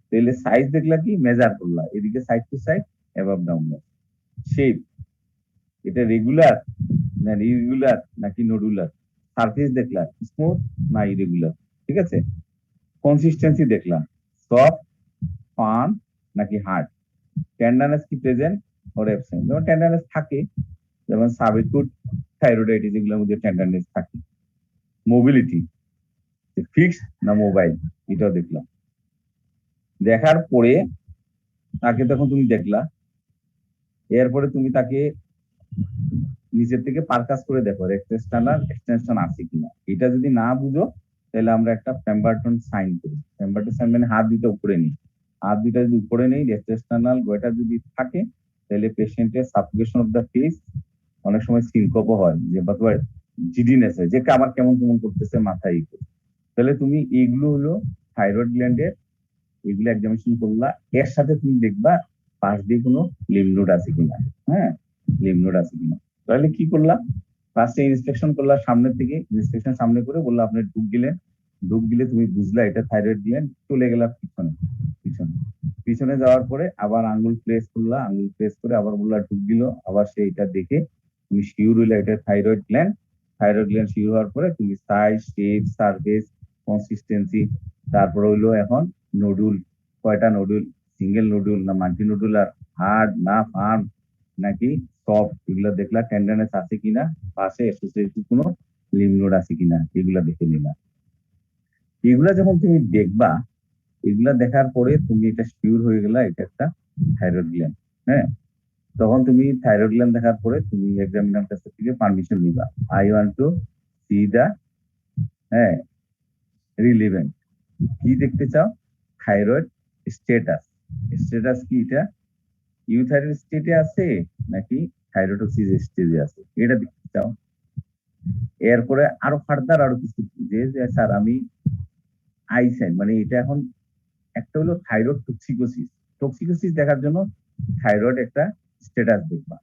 তাহলে সাইজ দেখলা কি, মেজার করলা, এদিকে side to side, above down. Shape, এটা রেগুলার না ইরেগুলার নাকি নডুলার, সারফেস দেখলা স্মুথ না ইরেগুলার। ঠিক আছে, কনসিস্টেন্সি দেখলাম সফট, ফার্ম নাকি হার্ড, টেন্ডারনেস কি প্রেজেন্ট অর অ্যাবসেন্ট। যেমন টেন্ডারনেস থাকে, যেমন সাবিকুট থাইরয়েডাইটিস এগুলোর মধ্যে টেন্ডারনেস থাকে। মোবিলিটি, ফিক্সড না মোবাইল, এটাও দেখলাম। দেখার পরে তাকে তখন তুমি দেখলা, এরপরে তুমি তাকে নিচের থেকে পারকাস করে দেখো রেক্টেস্টানাল এক্সটেনশন আছে কিনা। এটা যদি না বুঝো তাহলে আমরা একটা প্যাম্বারটন সাইন করি। প্যাম্বারটন সাইন মানে হাত দুটো উপরে নিই, হাত দুটা যদি উপরে নেই, রেক্টেস্টানাল গোয়েটার যদি থাকে, তাহলে পেশেন্টের সাফোকেশন অফ দ্য ফেস, অনেক সময় সিনকোপও হয়, যে বা তোমার জিডিনেস হয়, যে আমার কেমন কেমন করতেছে মাথায়। তাহলে তুমি এইগুলো হলো থাইরয়েড গ্ল্যান্ডের, এগুলো এক্সামিনেশন করলা। এর সাথে তুমি দেখবা পাশ দিয়ে কোনো লিম্ফ নোড আছে কিনা। হ্যাঁ, লিম্ফ নোড আছে কিনা। তাহলে কি করলা, ফার্স্টে ইন্সপেকশন করলা, সামনে থেকে ইন্সপেকশন সামনে করে বললা আপনি ঢুক দিলেন, ঢুক দিলে তুমি বুঝলা এটা থাইরয়েড গ্ল্যান্ড, চলে গেলা পিছনে, পিছনে পিছনে যাওয়ার পরে আবার আঙ্গুল প্রেস করলা, আঙ্গুল প্রেস করে আবার বললা ঢুক দিল, আবার সে এটা দেখে তুমি শিওর হইলা এটা thyroid gland. Thyroid gland sure হওয়ার পরে তুমি সাইজ, শেপ, সারফেস, কনসিস্টেন্সি, তারপরে হইলো এখন নডুল, কয়টা নডুল, সিঙ্গেল নডুল না মাল্টি নডুলার, হার্ড না ফার্ম নাকি সফট, এগুলো দেখলা। টেন্ডারনেস আছে কিনা, পাশে অ্যাসোসিয়েটেড কোনো লিম্ফ নোড আছে কিনা, এগুলা দেখে নিলা। এগুলা যখন তুমি দেখবা, এগুলা দেখার পরে তুমি এটা শিওর হয়ে গেলা এটা একটা থাইরয়েড গ্ল্যান্ড। হ্যাঁ, তখন তুমি থাইরয়েড গ্ল্যান্ড দেখার পরে তুমি এক্সামিনার কাছ থেকে পারমিশন নিবা, আই ওয়ান্ট টু সি দা, হ্যাঁ, রিলিভেন্ট। কি দেখতে চাও? Thyroid status. স্ট্যাটাস কি? এটা ইউথাইরয়েড স্টেটে আছে নাকি থাইরয়েডোসিস স্টেজে আছে, এটা দেখতে চাও। এরপরে আরো ফার্দার আরো কিছু, যে স্যার আমি আই সাইন, মানে এটা এখন একটা হলো থাইরয়েড টক্সিকোসিস। টক্সিকোসিস দেখার জন্য থাইরয়েড একটা স্ট্যাটাস দেখবা,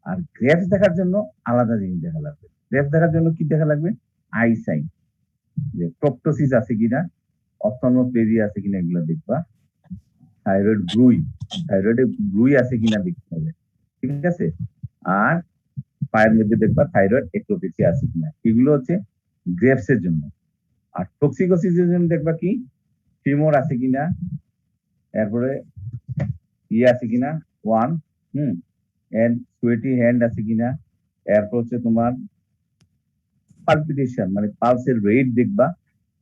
আর গ্রেভস দেখার জন্য আলাদা জিনিস দেখা লাগবে। গ্রেভস দেখার জন্য কি দেখা লাগবে? আই সাইন, যে প্রপটোসিস আছে কিনা, অপথলমোপ্লেজিয়া আছে কিনা, এগুলো দেখবা। থাইরয়েড ব্রুই, থাইরয়েডে ব্রুই আছে কিনা দেখতে হবে, ঠিক আছে। আর পায়ের মধ্যে দেখবা থাইরয়েড একটোপিসি আছে কিনা, এগুলো হচ্ছে গ্রেভস এর জন্য। আর টক্সিকোসিসের জন্য দেখবা কি, ফিমোর আছে কিনা, এরপরে ইয়ে আছে কিনা, ওয়ান, এন্ড সুয়েটি হ্যান্ড আছে কিনা, এরপর হচ্ছে তোমার পালপিটেশন মানে পালসের রেট দেখবা,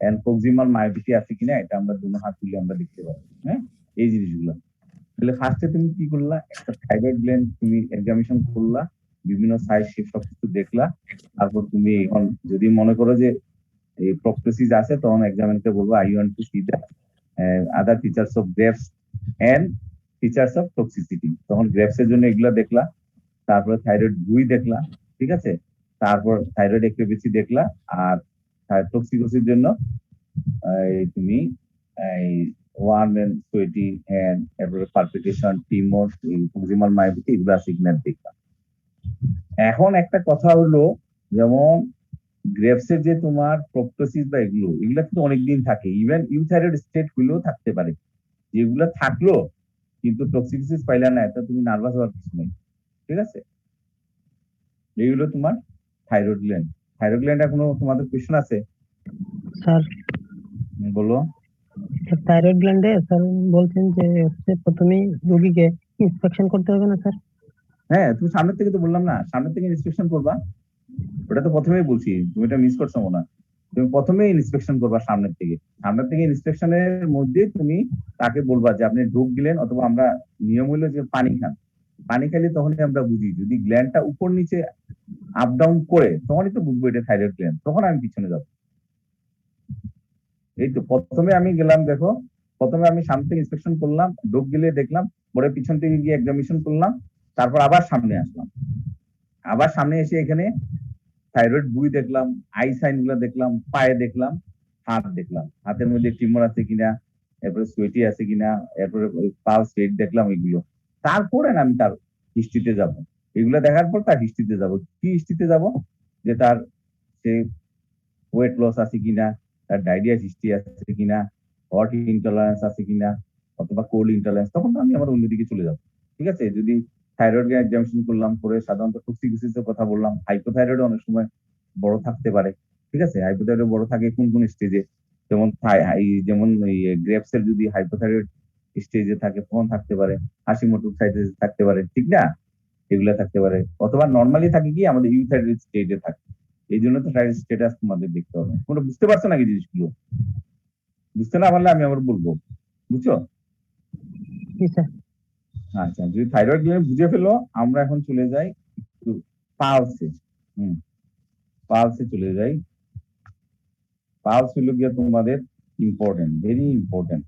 এন্ড প্রক্সিমাল মায়োপিটি আছে কিনা, এটা আমরা দুটো হাত তুলে আমরা দেখতে পাবো। হ্যাঁ, এই জিনিসগুলো। তাহলে ফার্স্টে তুমি কি করলা? একটা থাইরয়েড গ্ল্যান্ড তুমি এক্সামিনেশন করলা, বিভিন্ন সাইজ শেপ সবকিছু দেখলা। তারপর তুমি এখন যদি মনে করো যে এই প্রক্টোসিস আছে, তখন এক্সামিনারকে বলবো I want to see the other features of Graves and features of toxicity. তখন গ্রেভস এর জন্য এগুলা দেখলা, তারপরে থাইরয়েড বুই দেখলা, ঠিক আছে। তারপর থাইরয়েড একটিভিটি দেখলা, আর টক্সিকোসির জন্য তুমি এই ওয়ার্ম এন্ড সোয়েটি হ্যান্ড, এরপরে পালপিটেশন, টিমোর, প্রক্সিমাল মায়োপিটি, এগুলা সিগন্যাল দেখলা। এখন একটা কথা হলো, যেমন গ্রেভস এর যে তোমার প্রপটোসিস বা এগুলো কিন্তু অনেকদিন থাকে, ইভেন ইউথাইরয়েড স্টেট হইলেও থাকতে পারে। যেগুলো থাকলো কিন্তু টক্সিসিস পাইলা না, এটা তুমি নার্ভাস হওয়ার কিছু নেই, ঠিক আছে। এইগুলো তোমার থাইরয়েড গ্ল্যান্ড। থাইরয়েড গ্ল্যান্ড এখনো তোমাদের কোয়েশ্চন আছে? স্যার বলো। থাইরয়েড গ্ল্যান্ডে স্যার বলছেন যে হচ্ছে প্রথমেই রোগীকে ইন্সপেকশন করতে হবে না স্যার? হ্যাঁ, তুমি সামনের থেকে তো বললাম না, সামনের থেকে ইন্সপেকশন করবা, ওটা তো প্রথমেই বলছি, তুমি এটা মিস করছো মনে হয়। তুমি প্রথমেই ইন্সপেকশন করবা সামনের থেকে। সামনের থেকে ইন্সপেকশনের মধ্যে তুমি তাকে বলবা যে আপনি ঢোক দিলেন, অথবা আমরা নিয়ম হলো যে পানি খান। পানি খেলে তখনই আমরা বুঝি, যদি গ্ল্যান্ডটা উপর নিচে আপ ডাউন করে তখনই তো বুঝবো এটা থাইরয়েড গ্ল্যান্ড, তখন আমি পিছনে যাবো। এই তো প্রথমে আমি গেলাম, দেখো, প্রথমে আমি সামনে থেকে ইন্সপেকশন করলাম, ঢোক গেলে দেখলাম, পরে পিছন থেকে গিয়ে এক্সামিনেশন করলাম, তারপর আবার সামনে আসলাম। আবার সামনে এসে এখানে থাইরয়েড বুই দেখলাম, আই সাইন গুলো দেখলাম, পায়ে দেখলাম, হাত দেখলাম, হাতের মধ্যে টিউমার আছে কিনা, এরপরে সোয়েটি আছে কিনা, এরপরে পালস রেট দেখলাম, এগুলো। তারপরে আমি তার হিস্ট্রিতে যাব। এগুলো দেখার পর তার হিস্ট্রিতে যাব। কি হিস্ট্রিতে যাব? যে তার সে ওয়েট লস আছে কিনা, তার ডায়রিয়া হিস্ট্রি আছে কিনা, হট ইনটলারেন্স আছে কিনা, অথবা কোল্ড ইনটলারেন্স, তখন তো আমি আমার অন্যদিকে চলে যাব, ঠিক আছে। যদি থাইরয়েড এক্সামিনেশন করলাম, পরে সাধারণত টক্সিকোসিসের কথা বললাম, হাইপোথাইরয়েড অনেক সময় বড় থাকতে পারে, ঠিক আছে। হাইপোথাইরয়েড বড় থাকে কোন কোন স্টেজে? যেমন যেমন গ্রেপস এর যদি হাইপোথাইরয়েড স্টেজে থাকে তখন থাকতে পারে, হাসিমোটোর সাইডে থাকতে পারে, ঠিক না, এগুলা থাকতে পারে। অথবা নর্মালি থাকে কি আমাদের ইউথাইরয়েড স্টেজে থাকে। এই জন্য তো থাইরয়েড স্ট্যাটাস তোমাদের দেখতে হবে। তোমরা বুঝতে পারছো নাকি জিনিসগুলো? বুঝতে না পারলে আমি আবার বলবো, বুঝছো? জি স্যার। আচ্ছা, যদি থাইরয়েড নিয়ে বুঝে ফেলো, আমরা এখন চলে যাই একটু পালসে। পালসে চলে যাই। পালস হলো গিয়ে তোমাদের ইম্পর্টেন্ট, ভেরি ইম্পর্টেন্ট।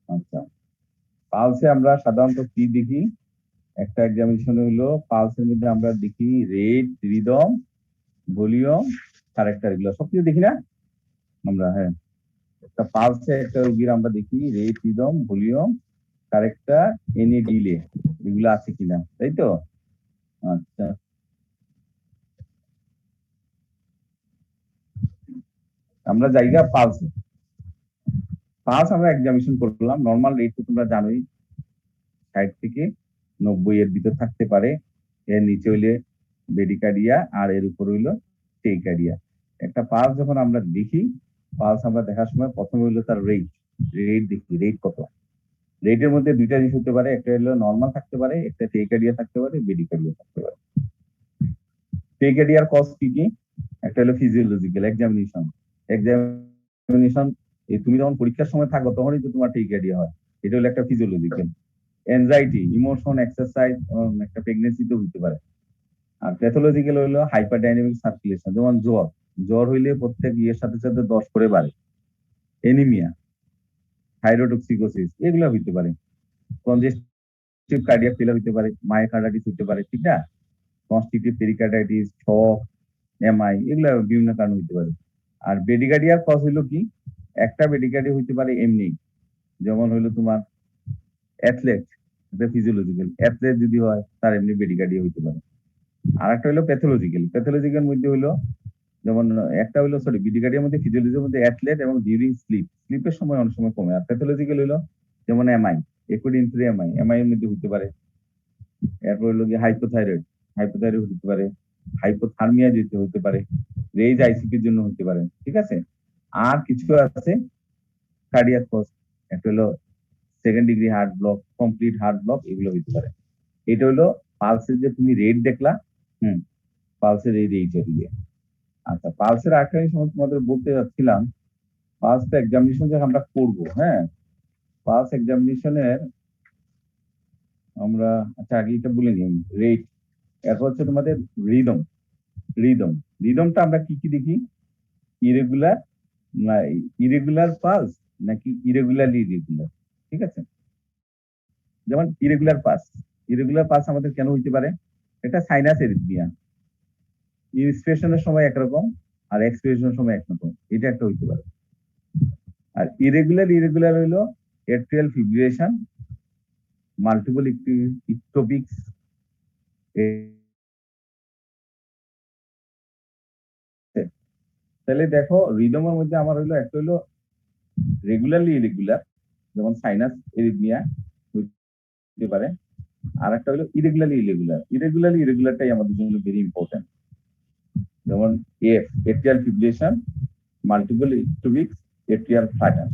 আচ্ছা, পালসে আমরা সাধারণত কি দেখি? একটা এক্সামিনেশন হলো পালসের মধ্যে আমরা দেখি রেট, রিদম, ভলিউম, ক্যারেক্টার, এগুলো সবকিছু দেখি না আমরা? হ্যাঁ, একটা পালসে একটা রোগীর আমরা দেখি rate, rhythm, volume, character, any delay, এগুলো আছে কিনা, তাই তো? আচ্ছা, আমরা জায়গা পালসে। পালস আমরা এক্সামিনেশন করলাম, নর্মাল রেট তো তোমরা জানোই 60 থেকে 90 এর ভিতর থাকতে পারে। এর নিচে হইলে বেডিকার্ডিয়া, আর এর উপর হইলো টেইকার্ডিয়া। একটা পালস যখন আমরা দেখি, পালস আমরা দেখার সময় প্রথমে হইলো তার রেট। রেট দেখি, রেট কত। রেটের মধ্যে দুইটা জিনিস হতে পারে, একটা হলো নর্মাল থাকতে পারে, একটা টেইকার্ডিয়া থাকতে পারে, বেডিকার্ডিয়া থাকতে পারে। টেইকার্ডিয়ার কজ কি কি? একটা হলো ফিজিওলজিক্যাল এক্সামিনেশন। এক্সামিনেশন তুমি যখন পরীক্ষার সময় থাকো তখনই তো তোমার টেইকার্ডিয়া হয়, এটা হলো একটা ফিজিওলজিক্যাল। এনজাইটি, ইমোশন, এক্সারসাইজ এবং একটা প্রেগনেন্সিতেও হইতে পারে। আর প্যাথোলজিক্যাল হইলো হাইপারডাইনামিক সার্কুলেশন, যেমন জ্বর, জ্বর হইলে প্রত্যেক ইয়ের সাথে সাথে 10 করে বাড়ে। এনিমিয়া, থাইরোটক্সিকোসিস এগুলো হইতে পারে। কনজেস্টিভ কার্ডিয়াক ফেলার হইতে পারে, মায়োকার্ডাইটিস হইতে পারে, ঠিক না? কনস্ট্রিক্টিভ পেরিকার্ডাইটিস, শক, এমআই এগুলো বিভিন্ন কারণ হইতে পারে। আর বেডিকার্ডিয়ার কজ হইলো কি, একটা বেডিকার্ডিয়া হইতে পারে এমনি, যেমন হইলো তোমার অ্যাথলেট, এটা ফিজিওলজিক্যাল, অ্যাথলেট যদি হয় তার এমনি বেডিকার্ডিয়া হইতে পারে। আর একটা হইলো প্যাথোলজিক্যাল, প্যাথোলজিক্যাল মধ্যে হইলো যেমন একটা হইলো বিডিকার্ডিয়ার মধ্যে ফিজিওলজির মধ্যে অ্যাথলেট এবং ডিউরিং স্লিপ, স্লিপের সময় অনেক সময় কমে। আর প্যাথোলজিক্যাল হইলো যেমন এমআই, একুইড এমআই, এমআই এর মধ্যে হইতে পারে। এরপর হইলো কি হাইপোথাইরয়েড, হাইপোথাইরয়েড হতে পারে, হাইপোথার্মিয়া যেতে হতে পারে, রেজ আইসিপির জন্য হতে পারে, ঠিক আছে? আর কিছু আছে কার্ডিয়াক কজ, একটা হলো second degree heart block, complete heart block, এগুলো হতে পারে। এটা হলো পালসের যে তুমি রেট দেখলা, পালসের এই রেট দিয়ে। আচ্ছা, পালসের আরেকটা জিনিস তোমাদের বলতে যাচ্ছিলাম, পালস এক্সামিনেশন যে আমরা করবো, হ্যাঁ, পালস এক্সামিনেশনের আমরা, আচ্ছা আগে এটা বলে নিই, রেট, এরপর হচ্ছে তোমাদের রিদম। রিদম, রিদমটা আমরা কি কি দেখি, ইরেগুলার না ইরেগুলার পালস নাকি ইরেগুলারলি ইরেগুলার, ঠিক আছে? যেমন ইরেগুলার পালস, ইরেগুলার পালস আমাদের কেন হইতে পারে? এটা সাইনাস এরিথমিয়া, ইন্সপিরেশনের সময় একরকম আর এক্সপিরেশনের সময় একরকম, এটা একটা হইতে পারে। আর ইরেগুলার ইরেগুলার হইলো এট্রিয়াল ফিব্রিলেশন, মাল্টিপল ইকটোপিক্স। তাহলে দেখো রিদমের মধ্যে আমার হইলো একটা হইলো রেগুলারলি ইরেগুলার, যেমন সাইনাস এরিথমিয়া হইতে পারে। আর একটা হলো ইরেগুলারলি ইরেগুলার, ইরেগুলারলি ইরেগুলারটাই আমাদের জন্য ভেরি ইম্পর্টেন্ট। যেমন AF, atrial fibrillation, multiple ectopics, atrial flutter.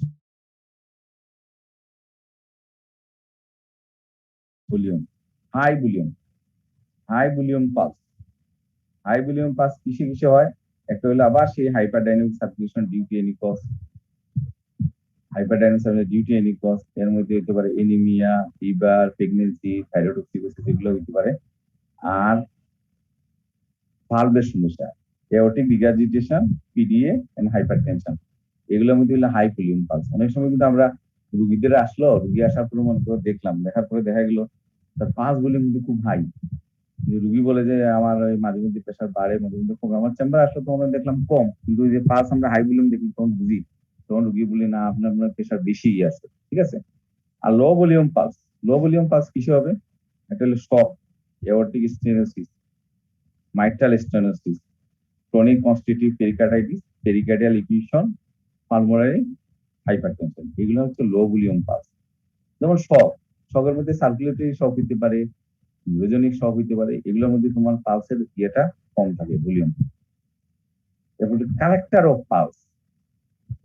Volume, high volume, high volume pulse, high volume pulse কিসে কিসে হয়? একটা হলো আবার সেই hyperdynamic circulation due to any cause, hyperdynamic due to any cause, এর মধ্যে হতে পারে এনিমিয়া, ফিভার, প্রেগনেন্সি, থাইরয়েডক্সিকোসিস এগুলো হতে পারে। আর ভালভের সমস্যা, aortic regurgitation, PDA and hypertension, এগুলোর মধ্যে হলো হাই ভলিউম পালস। অনেক সময় কিন্তু আমরা রুগীদের আসলো, রুগী আসার পরে মনে করে দেখলাম, দেখার পরে দেখা গেল তার পালস ভলিউম কিন্তু খুব হাই। রুগী বলে যে আমার ওই মাঝে মধ্যে প্রেশার বাড়ে, মাঝে মধ্যে কমে। আমার চেম্বার আসলে তখন দেখলাম কম, কিন্তু ওই যে পালস আমরা হাই ভলিউম দেখি তখন বুঝি, তখন রুগী বলে না আপনার আপনার প্রেশার বেশি আছে, ঠিক আছে? আর low volume pulse, low volume pulse কিসে হবে? একটা হলো shock, aortic stenosis, mitral stenosis, chronic constitutive pericarditis, pericardial effusion, pulmonary hypertension, এগুলো হচ্ছে লো ভলিউম পালস। যেমন শক, শকের মধ্যে সার্কুলেটরি শক হইতে পারে, নিউরোজেনিক শক হইতে পারে, এগুলোর মধ্যে তোমার পালসের ইয়েটা কম থাকে, ভলিউম। এরপর character of pulse,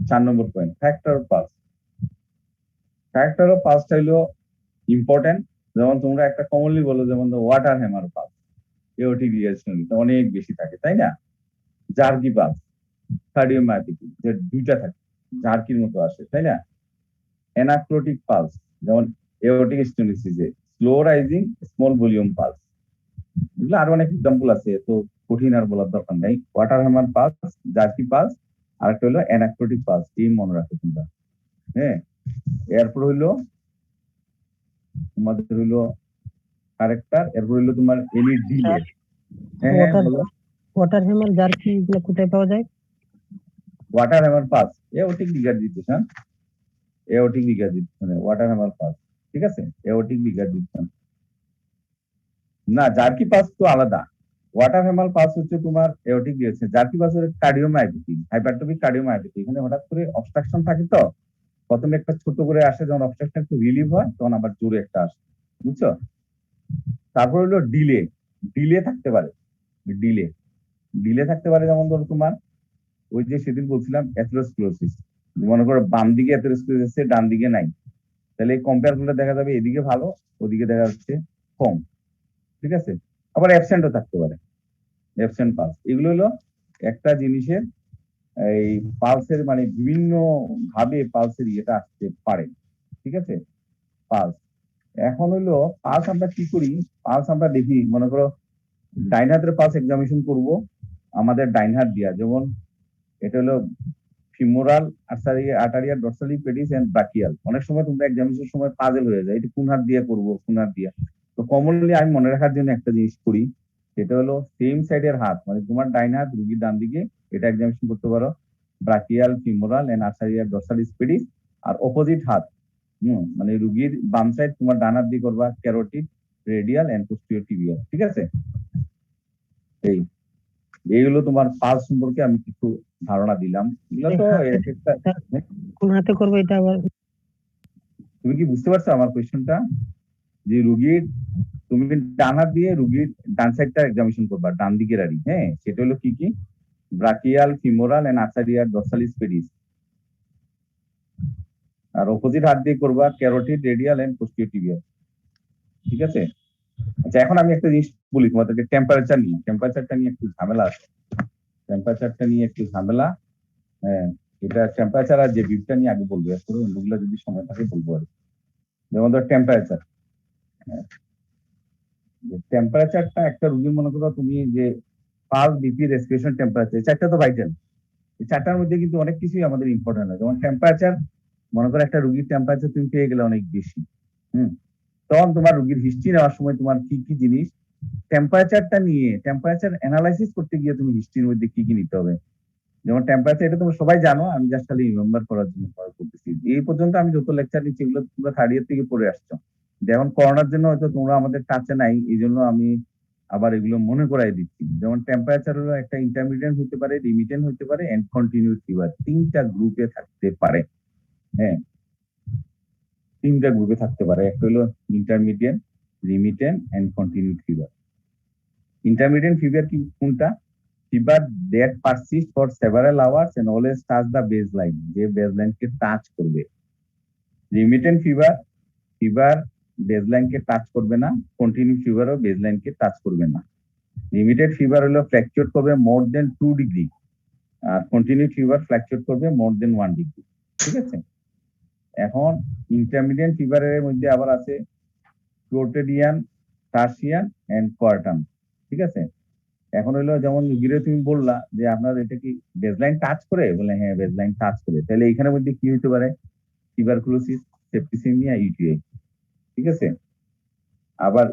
4 number point, factor of pulse. Factor of পালসটা হলো ইম্পর্টেন্ট। যেমন তোমরা একটা কমনলি বলো, যেমন water hammer pulse, aortic reaction অনেক বেশি থাকে, তাই না? জার্কি পালস, কার্ডিওমায়োপ্যাথি, যে দুইটা থাকে, জার্কির মতো আসে, তাই না? অ্যানাক্রোটিক পালস, যেমন এওরটিক স্টেনোসিসে slow rising small volume pulse. এগুলো আরো অনেক এক্সাম্পল আছে, তো কঠিন আর বলার দরকার নেই। Water hammer pulse, jerky pulse, আর একটা হলো অ্যানাক্রোটিক পালস, এই মনে রাখো তোমরা, হ্যাঁ। এরপর হইলো তোমাদের হইলো ক্যারেক্টার, এরপর হইলো তোমার এনি ডিলে। হ্যাঁ হ্যাঁ ওয়াটার বলো। ওয়াটার হ্যামার জার্কি এগুলো কোথায় পাওয়া যায়? Water hammer pulse, aortic regurgitation, aortic regurgitation, water hammer pulse, ঠিক আছে? এওরটিক রিগার্জিটেশন না, জার্কি পাস তো আলাদা। ওয়াটার হ্যামার পাস হচ্ছে তোমার এওরটিক দিয়েছে, জার্কি পাস হচ্ছে কার্ডিওমায়োপ্যাথি, হাইপারট্রফিক কার্ডিওমায়োপ্যাথি। এখানে হঠাৎ করে অবস্ট্রাকশন থাকে, তো প্রথমে একটা ছোট করে আসে, যখন অবস্ট্রাকশন একটু রিলিভ হয় তখন আবার জোরে একটা আসে, বুঝছো? তারপর হলো ডিলে, ডিলে থাকতে পারে, ডিলে, ডিলে থাকতে পারে। যেমন ধরো তোমার ওই যে সেদিন বলছিলাম অ্যাথেরোস্ক্লেরোসিস, মনে করো বাম দিকে অ্যাথেরোস্ক্লেরোসিস আছে, ডান দিকে নাই, তাহলে এই কম্পেয়ার করলে দেখা যাবে এদিকে ভালো, ওদিকে দেখা যাচ্ছে কম, ঠিক আছে? আবার অ্যাবসেন্টও থাকতে পারে, অ্যাবসেন্ট পালস। এগুলো হলো একটা জিনিসের এই পালসের মানে বিভিন্ন ভাবে পালসের ইয়েটা আসতে পারে, ঠিক আছে? পালস, এখন হইলো পালস আমরা কি করি, পালস আমরা দেখি, মনে করো ডাইন হাতের পালস এক্সামিনেশন করব আমাদের ডাইন হাত দিয়া, যেমন এটা হলো ফিমোরাল আর্টারিয়া ডরসালি পেডিস এন্ড ব্রাকিয়াল। অনেক সময় তোমরা এক্সামিনেশন সময় পাজল হয়ে যায়, এটা কোন হাত দিয়ে করব, কোন হাত দিয়া। তো কমনলি আমি মনে রাখার জন্য একটা জিনিস করি, সেটা হলো সেম সাইডের হাত, মানে তোমার ডাইন হাত রুগীর ডান দিকে, এটা এক্সামিনেশন করতে পারো brachial femoral and arteria dorsalis pedis. আর অপোজিট হাত, মানে রুগীর বাম সাইড তোমার ডান হাত দিয়ে করবা carotid radial and posterior tibial. ঠিক আছে, এই এইগুলো তোমার পালস সম্পর্কে আমি কিছু ধারণা দিলাম। এগুলো তো এক একটা, স্যার, কোন হাতে করবো এটা আবার? তুমি কি বুঝতে পারছো আমার কোয়েশ্চনটা? যে রুগীর, তুমি ডান হাত দিয়ে রুগীর ডান সাইডটা এক্সামিনেশন করবা, ডান দিকের আড়ি, হ্যাঁ, সেটা হলো কি কি, brachial femoral and arterial dorsalis pedis. আর অপোজিট হাত দিয়ে করবা carotid radial and posterior tibial. ঠিক আছে। আচ্ছা, এখন আমি একটা জিনিস বলি তোমাদেরকে, টেম্পারেচারটা নিয়ে একটু ঝামেলা আছে। টেম্পারেচারটা নিয়ে একটু ঝামেলা, হ্যাঁ। এটা টেম্পারেচার আর যে বিপটা নিয়ে আগে বলবো, এরপরে অন্যগুলো যদি সময় থাকে বলবো আর কি। যেমন ধর টেম্পারেচার, টেম্পারেচারটা একটা রুগীর, মনে করো তুমি যে পালস, বিপি, রেসপিরেশন, টেম্পারেচার, এই চারটা তো ভাইটাল। এই চারটার মধ্যে কিন্তু অনেক কিছুই আমাদের ইম্পর্টেন্ট হয়। যেমন টেম্পারেচার, মনে করো একটা রুগীর টেম্পারেচার তুমি পেয়ে গেলে অনেক বেশি, হুম, তখন তোমার রুগীর হিস্ট্রি নেওয়ার সময় তোমার কি কি জিনিস, টেম্পারেচারটা নিয়ে, টেম্পারেচার অ্যানালাইসিস করতে গিয়ে তুমি হিস্ট্রির মধ্যে কি কি নিতে হবে। যেমন টেম্পারেচার, এটা তোমরা সবাই জানো, আমি জাস্ট খালি রিমেম্বার করার জন্য করতেছি। এই পর্যন্ত আমি যত লেকচার নিচ্ছি এগুলো তোমরা থার্ড ইয়ার থেকে পড়ে আসছো। যেমন করোনার জন্য হয়তো তোমরা আমাদের কাছে নাই, এই জন্য আমি আবার এগুলো মনে করাই দিচ্ছি। যেমন টেম্পারেচার হলো একটা ইন্টারমিডিয়েন্ট হতে পারে, রিমিটেন্ট হতে পারে এন্ড কন্টিনিউয়াস ফিভার, তিনটা গ্রুপে থাকতে পারে। হ্যাঁ, তিনটা গ্রুপে থাকতে পারে। একটা হলো intermittent, remittent and continuous fever. Intermittent fever কি কোনটা? fever that persists for several hours and always touch the baseline, যে baseline কে টাচ করবে। remittent fever, fever baseline কে টাচ করবে না, কন্টিনিউ ফিভারও baseline কে টাচ করবে না। লিমিটেড ফিভার হলো ফ্ল্যাকচুয়েট করবে মোর দেন 2 ডিগ্রি, আর কন্টিনিউ ফিভার ফ্ল্যাকচুয়েট করবে মোর দেন 1 ডিগ্রি। ঠিক আছে। এখন ইন্টারমিডিয়েন্ট ফিভারের মধ্যে আবার আছে ক্লোটেডিয়ান, টার্সিয়ান এন্ড কোয়ার্টান। ঠিক আছে। এখন হইলো যেমন রুগীরে তুমি বললা যে আপনার এটা কি বেজলাইন টাচ করে, বলে হ্যাঁ বেজলাইন টাচ করে, তাহলে এখানের মধ্যে কি হইতে পারে, টিউবারকুলোসিস, সেপ্টিসিমিয়া, ইউটিআই। ঠিক আছে। আবার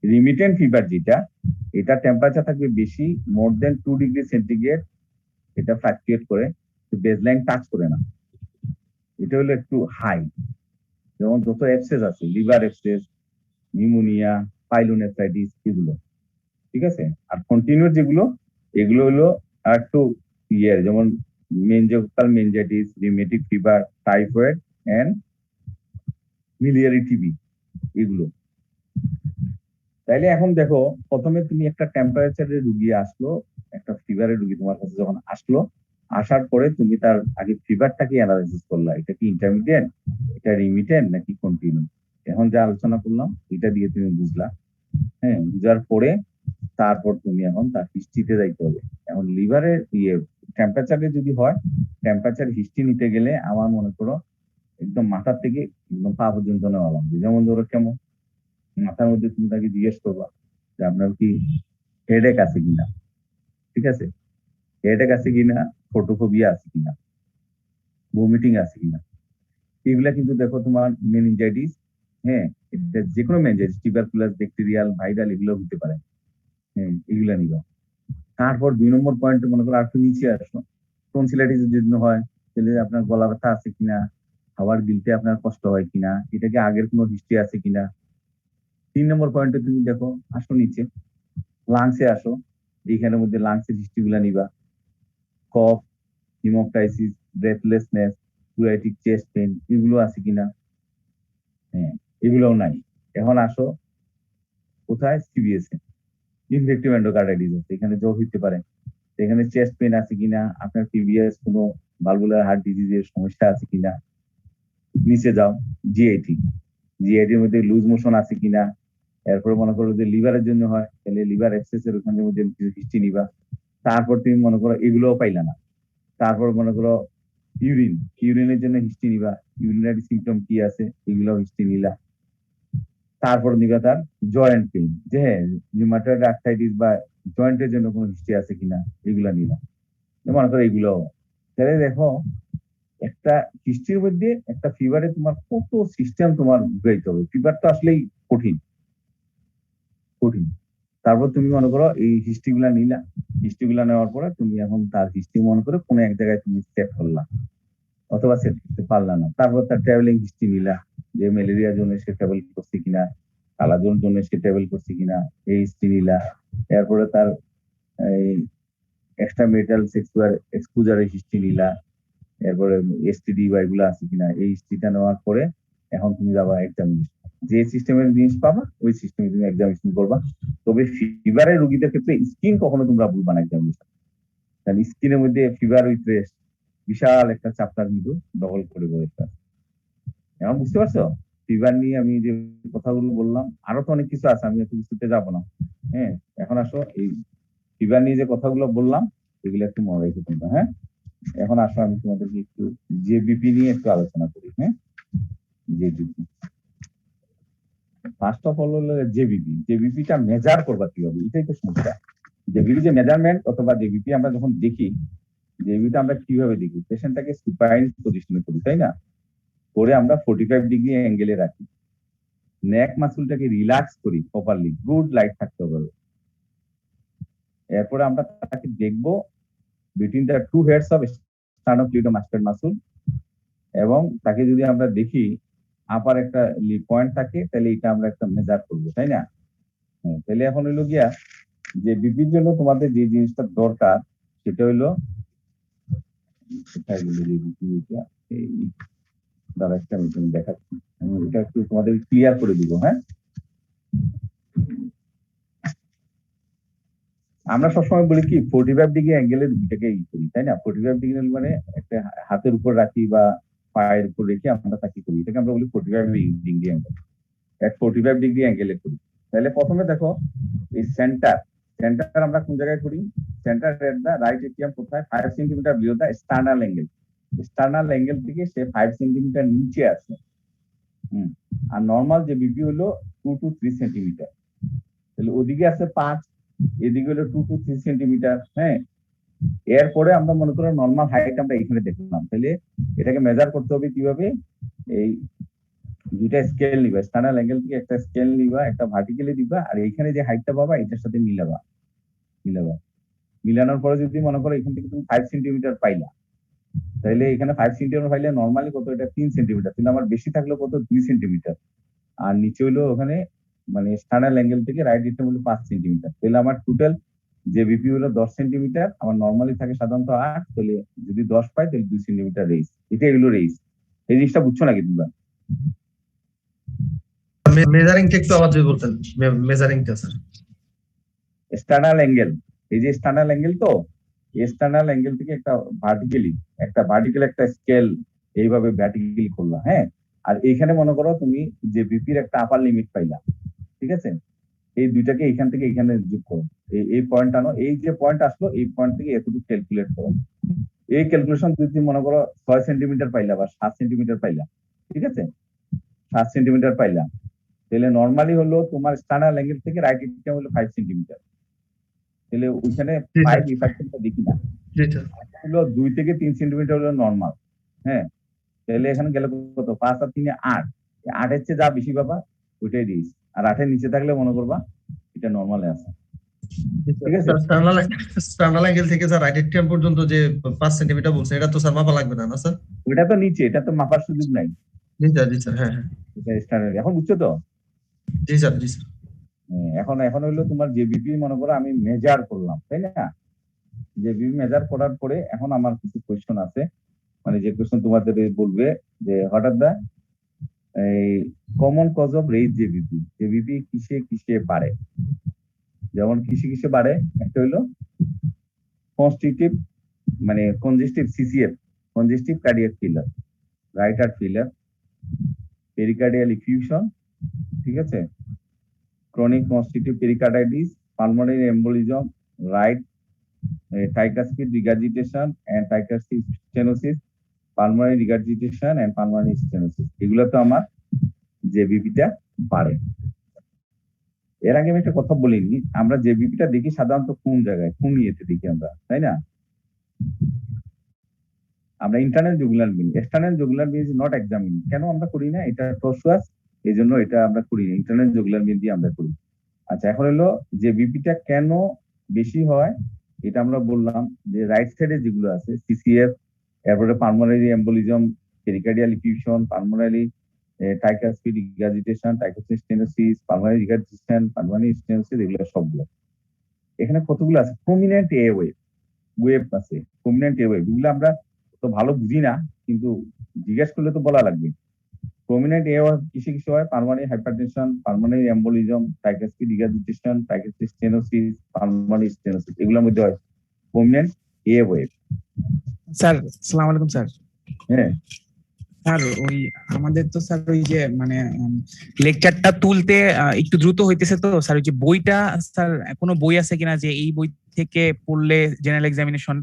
রিমিটেন্ট ফিভার যেটা, এটা টেম্পারেচার থাকবে বেশি, মোর দেন 2 ডিগ্রি সেন্টিগ্রেড, এটা ফ্লাকচুয়েট করে, তো বেজলাইন টাচ করে না, এটা হলো একটু হাই। যেমন যত এপসেস আছে, লিভার এপসেস, নিউমোনিয়া, পাইলোনেফ্রাইটিস, এগুলো। ঠিক আছে। আর কন্টিনিউ যেগুলো, এগুলো হলো আর একটু ইয়ের, যেমন meningococcal meningitis, rheumatic fever, typhoid and miliary TB, এগুলো। তাইলে এখন দেখো, প্রথমে তুমি একটা টেম্পারেচারের রুগী আসলো, একটা ফিভারের রুগী তোমার কাছে যখন আসলো, আসার পরে তুমি তার আগে ফিভারটাকে অ্যানালাইসিস করলা, এটা কি ইন্টারমিডিয়েট, এটা রিমিটেন্ট নাকি কন্টিনিউ। এখন যা আলোচনা করলাম এটা দিয়ে তুমি বুঝলা। হ্যাঁ, বুঝার পরে তারপর তুমি এখন তার হিস্ট্রিতে যাইতে হবে। এখন লিভারের টেম্পারেচারে যদি হয়, টেম্পারেচার হিস্ট্রি নিতে গেলে আমার মনে করো একদম মাথার থেকে একদম পা পর্যন্ত নেওয়া লাগবে। যেমন ধরো কেমন, মাথার মধ্যে তুমি তাকে জিজ্ঞেস করবা যে আপনার কি হেডেক আছে কিনা। ঠিক আছে। হেডেক আছে কিনা, ফোটোফোবিয়া আছে কিনা, ভমিটিং আছে কিনা। এগুলা কিন্তু দেখো তোমার মেনিনজাইটিস, হ্যাঁ, এটা যে কোনো মেনিনজাইটিস, টিউবারকুলাস, ব্যাকটেরিয়াল, ভাইরাল, এগুলো হতে পারে। হ্যাঁ, এগুলা নিবা। তারপর 2 নম্বর পয়েন্টে মনে করো আর একটু নিচে আসো, টনসিলাইটিস যদি হয়, তাহলে আপনার গলা ব্যথা আছে কিনা, খাবার গিলতে আপনার কষ্ট হয় কিনা, এটাকে আগের কোনো হিস্ট্রি আছে কিনা। 3 নম্বর পয়েন্টে তুমি দেখো, আসো নিচে, লাংসে আসো, এইখানের মধ্যে লাংসের হিস্ট্রি গুলা নিবা। কফ, হিমোপ্টাইসিস, ব্রেথলেসনেস, প্লুরাইটিক চেস্ট পেন, এগুলো আছে কিনা। হ্যাঁ, এগুলোও নাই। এখন আসো কোথায়, সিবিএস এ, ইনফেক্টিভ এন্ডোকার্ডাইটিস আছে, এখানে জ্বর হইতে পারে। এখানে চেস্ট পেন আছে কিনা, আপনার প্রিভিয়াস কোনো ভালভুলার হার্ট ডিজিজের সমস্যা আছে কিনা। নিচে যাও, জিআইটি, জিআইটির মধ্যে লুজ মোশন আছে কিনা। এরপরে মনে করো যে লিভারের জন্য হয়, তাহলে লিভার এক্সেস এর ওখানের মধ্যে কিছু হিস্ট্রি নিবা। তারপর তুমি মনে করো এগুলোও পাইলা না, তারপর মনে করো ইউরিনের জন্য হিস্ট্রি নিবা, ইউরিনারি সিমটম কি আছে, এগুলো হিস্ট্রি নিলা। তারপর নিবে তার জয়েন্ট পেইন, যে হ্যাঁ রিউমাটয়েড আর্থ্রাইটিস বা জয়েন্টের জন্য কোনো হিস্ট্রি আছে কিনা, এগুলা নিলাম। মনে করো এগুলো, তাহলে দেখো একটা হিস্ট্রির মধ্যে একটা ফিভারে তোমার কত সিস্টেম তোমার বুঝাইতে হবে। ফিভার তো আসলেই কঠিন কঠিন। তারপর তুমি মনে করো এই হিস্ট্রি গুলা নিলা, হিস্ট্রি গুলা নেওয়ার পরে তুমি এখন তার হিস্ট্রি মনে করে কোনো এক জায়গায় তুমি সেট করলা, অথবা সেট করতে পারলা না। তারপর তার ট্রাভেলিং হিস্ট্রি নিলা, যে ম্যালেরিয়ার জন্য সে ট্রাভেল করছে কিনা, কালাজোর জন্য সে ট্রাভেল করছে কিনা, এই হিস্ট্রি নিলা। এরপরে তার এই এক্সট্রা মেটাল সেক্সুয়াল এক্সপোজারের হিস্ট্রি নিলা। এরপরে এসটিডি বা এগুলো আছে কিনা, এই হিস্ট্রিটা নেওয়ার পরে এখন তুমি যাবা এক্সামিনেশন। যে সিস্টেমের জিনিস পাবা ওই সিস্টেমে তুমি এক্সামিনেশন করবা। তবে ফিভারের রোগীদের ক্ষেত্রে স্কিন কখনো তোমরা ভুলবা না এক্সামিনেশন, কারণ স্কিনের মধ্যে ফিভার উইথ রেস্ট বিশাল একটা চ্যাপ্টার কিন্তু দখল করে বলেছে। এখন বুঝতে পারছো ফিভার নিয়ে আমি যে কথাগুলো বললাম, আরো তো অনেক কিছু আছে, আমি এত কিছুতে যাবো না। হ্যাঁ, এখন আসো এই ফিভার নিয়ে যে কথাগুলো বললাম এগুলো একটু মনে রেখে তোমরা। হ্যাঁ, এখন আসো আমি তোমাদেরকে একটু জেবিপি নিয়ে একটু আলোচনা করি। হ্যাঁ, জেবিপি ফার্স্ট অফ অল হলো জেবিপি। জেবিপিটা মেজার করবা কিভাবে, এটাই তো সমস্যা। জেবিপি যে মেজারমেন্ট অথবা জেবিপি আমরা যখন দেখি, জেবিপিটা আমরা কিভাবে দেখি, পেশেন্টটাকে সুপাইন পজিশনে করি, তাই না? করে আমরা 45 ডিগ্রি অ্যাঙ্গেলে রাখি, নেক মাসুলটাকে রিল্যাক্স করি প্রপারলি, গুড লাইট থাকতে হবে। এরপরে আমরা তাকে দেখবো between the two heads of sternocleidomastoid muscle, এবং তাকে যদি আমরা দেখি আপার একটা পয়েন্ট থাকে, তাহলে এটা আমরা একটা মেজার করবো, তাই না? তাহলে এখন হইলো গিয়া যে বিপির জন্য তোমাদের যে জিনিসটা দরকার সেটা হইলো, কোথায় গেল যে বিপিটা, এই দ্বারা একটা আমি তুমি দেখাচ্ছি, আমি এটা একটু তোমাদের ক্লিয়ার করে দিব। হ্যাঁ, আমরা সবসময় বলি কি 45 ডিগ্রি অ্যাঙ্গেলের দুইটাকে ই করি, তাই না? 45 ডিগ্রি মানে একটা হাতের উপর রাখি বা পায়ের উপর রেখে আমরা তাকে করি, এটাকে আমরা বলি 45 ডিগ্রি অ্যাঙ্গেল। 45 ডিগ্রি অ্যাঙ্গেলে করি। তাহলে প্রথমে দেখো এই সেন্টার, সেন্টার আমরা কোন জায়গায় করি? Centre at the right atrium কোথায়? 5 centimetre below the sternal angle. Sternal angle থেকে সে 5 সেন্টিমিটার নিচে আছে। আর নর্মাল যে বিপি হলো 2 to 3 সেন্টিমিটার। তাহলে ওদিকে আছে 5, এদিকে হলো 2 to 3 সেন্টিমিটার। হ্যাঁ, এরপরে আমরা মনে করো নর্মাল হাইট আমরা এখানে দেখলাম, তাহলে এটাকে মেজার করতে হবে কিভাবে? এই দুইটা স্কেল নিবা, স্টার্নাল অ্যাঙ্গেল থেকে একটা স্কেল নিবা, একটা ভার্টিক্যালি দিবা, আর এইখানে যে হাইটটা পাবা এটার সাথে মিলাবা। মিলানোর পরে যদি মনে করো এখান থেকে তুমি 5 সেন্টিমিটার পাইলা, তাহলে এখানে 5 সেন্টিমিটার পাইলে নর্মালি কত? এটা 3 সেন্টিমিটার, কিন্তু আমার বেশি থাকলে কত? 2 সেন্টিমিটার। আর নিচে হইলো ওখানে মানে স্টার্নাল অ্যাঙ্গেল থেকে রাইট এটিএম হলো 5 সেন্টিমিটার। তাহলে আমার টোটাল যে বিপি হলো 10 সেন্টিমিটার, আমার নর্মালি থাকে সাধারণত 8, তাহলে যদি 10 পাই তাহলে 2 সেন্টিমিটার রেইজ। এটা হলো রেইজ। এই জিনিসটা বুঝছো নাকি তোমরা? মেজারিংটা একটু আবার যদি বলতেন, মেজারিংটা স্যার। স্টার্নাল অ্যাঙ্গেল, এই যে স্টার্নাল অ্যাঙ্গেল, তো স্টার্নাল অ্যাঙ্গেল থেকে একটা ভার্টিক্যাল একটা স্কেল এইভাবে ভার্টিক্যালি করলাম। হ্যাঁ, আর এইখানে মনে করো তুমি যে বিপির একটা আপার লিমিট পাইলা, ঠিক আছে? এই দুইটাকে এখান থেকে এখানে যোগ করো, এই পয়েন্ট আনো, এই যে পয়েন্ট আসলো এই পয়েন্ট থেকে এতটুকু ক্যালকুলেট করো। এই ক্যালকুলেশন যদি মনে করো 6 সেন্টিমিটার পাইলা বা 7 সেন্টিমিটার পাইলা, ঠিক আছে? 7 সেন্টিমিটার পাইলা, তাহলে নর্মালি হলো তোমার স্টার্নাল অ্যাঙ্গেল থেকে রাইট এটিএম হলো 5 সেন্টিমিটার। তাহলে ওইখানে 5 রিফ্রাকশনটা দেখি না, হলো 2 থেকে 3 সেন্টিমিটার হলো নর্মাল। হ্যাঁ, তাহলে এখানে গেলে কত? 5 আর 3 8, 8 এর চেয়ে যা বেশি পাবা ওইটাই দিস, আর 8 এর নিচে থাকলে মনে করবা এটা নর্মালে আছে। ঠিক আছে, স্টার্নাল অ্যাঙ্গেল থেকে স্যার রাইট এটিএম পর্যন্ত যে 5 সেন্টিমিটার বলছে, এটা তো স্যার মাপা লাগবে না, না স্যার? ওইটা তো নিচে, এটা তো মাপার সুযোগ নাই। জি স্যার, জি স্যার, হ্যাঁ হ্যাঁ, এটা স্ট্যান্ডার্ড। এখন বুঝছো তো? জি স্যার, জি স্যার। এখন এখন হইলো তোমার যে বিপি মনে করো আমি মেজার করলাম, তাই না? যে বিপি মেজার করার পরে এখন আমার কিছু কোয়েশ্চন আছে, মানে যে কোয়েশ্চন তোমাদের বলবে যে হঠাৎ দা এই common cause of raise JVP কিসে কিসে বাড়ে? যেমন কিসে কিসে বাড়ে, একটা হইলো কনস্ট্রিকটিভ মানে congestive CCF, congestive cardiac failure, right heart failure, pericardial effusion, ঠিক আছে, chronic constrictive pericarditis, pulmonary embolism, right tricuspid regurgitation and tricuspid stenosis, pulmonary regurgitation and pulmonary stenosis, এগুলো তো আমার যে বিপিটা বাড়ে। এর আগে আমি একটা কথা বলিনি, আমরা যে বিপিটা দেখি সাধারণত কোন জায়গায়, কোন ইয়েতে দেখি আমরা, তাই না? আমরা internal jugular mean, external jugular mean is not examine. কেন আমরা করি না? এটা টসুয়াস, এই জন্য এটা আমরা করি না, ইন্টারনাল জুগুলার মিন দিয়ে আমরা করি। আচ্ছা, এখন হলো যে বিপিটা কেন বেশি হয়, এটা আমরা বললাম যে রাইট সাইডে যেগুলো আছে সিসিএফ, এরপরে pulmonary embolism, pericardial effusion, pulmonary tricuspid regurgitation, tricuspid stenosis, pulmonary regurgitation, pulmonary stenosis, এগুলো সবগুলো। এখানে কতগুলো আছে? প্রমিনেন্ট এ ওয়েভ, ওয়েভ আছে, প্রমিনেন্ট এ ওয়েভ, এগুলো আমরা তো ভালো বুঝি না, কিন্তু জিজ্ঞেস করলে তো বলা লাগবে। প্রমিনেন্ট এ ওয়েভ কিসে কিসে হয়? Pulmonary hypertension, pulmonary embolism, tricuspid regurgitation, tricuspid stenosis, pulmonary stenosis, এগুলোর মধ্যে হয় প্রমিনেন্ট এ ওয়েভ। স্যার আসসালামু আলাইকুম স্যার। হ্যাঁ, স্যার ওই আমাদের তো স্যার ওই যে মানে লেকচারটা তুলতে একটু দ্রুত হইতেছে, তো স্যার ওই যে বইটা, স্যার কোনো বই আছে কিনা যে এই বই থেকে পড়লে জেনারেল এক্সামিনেশন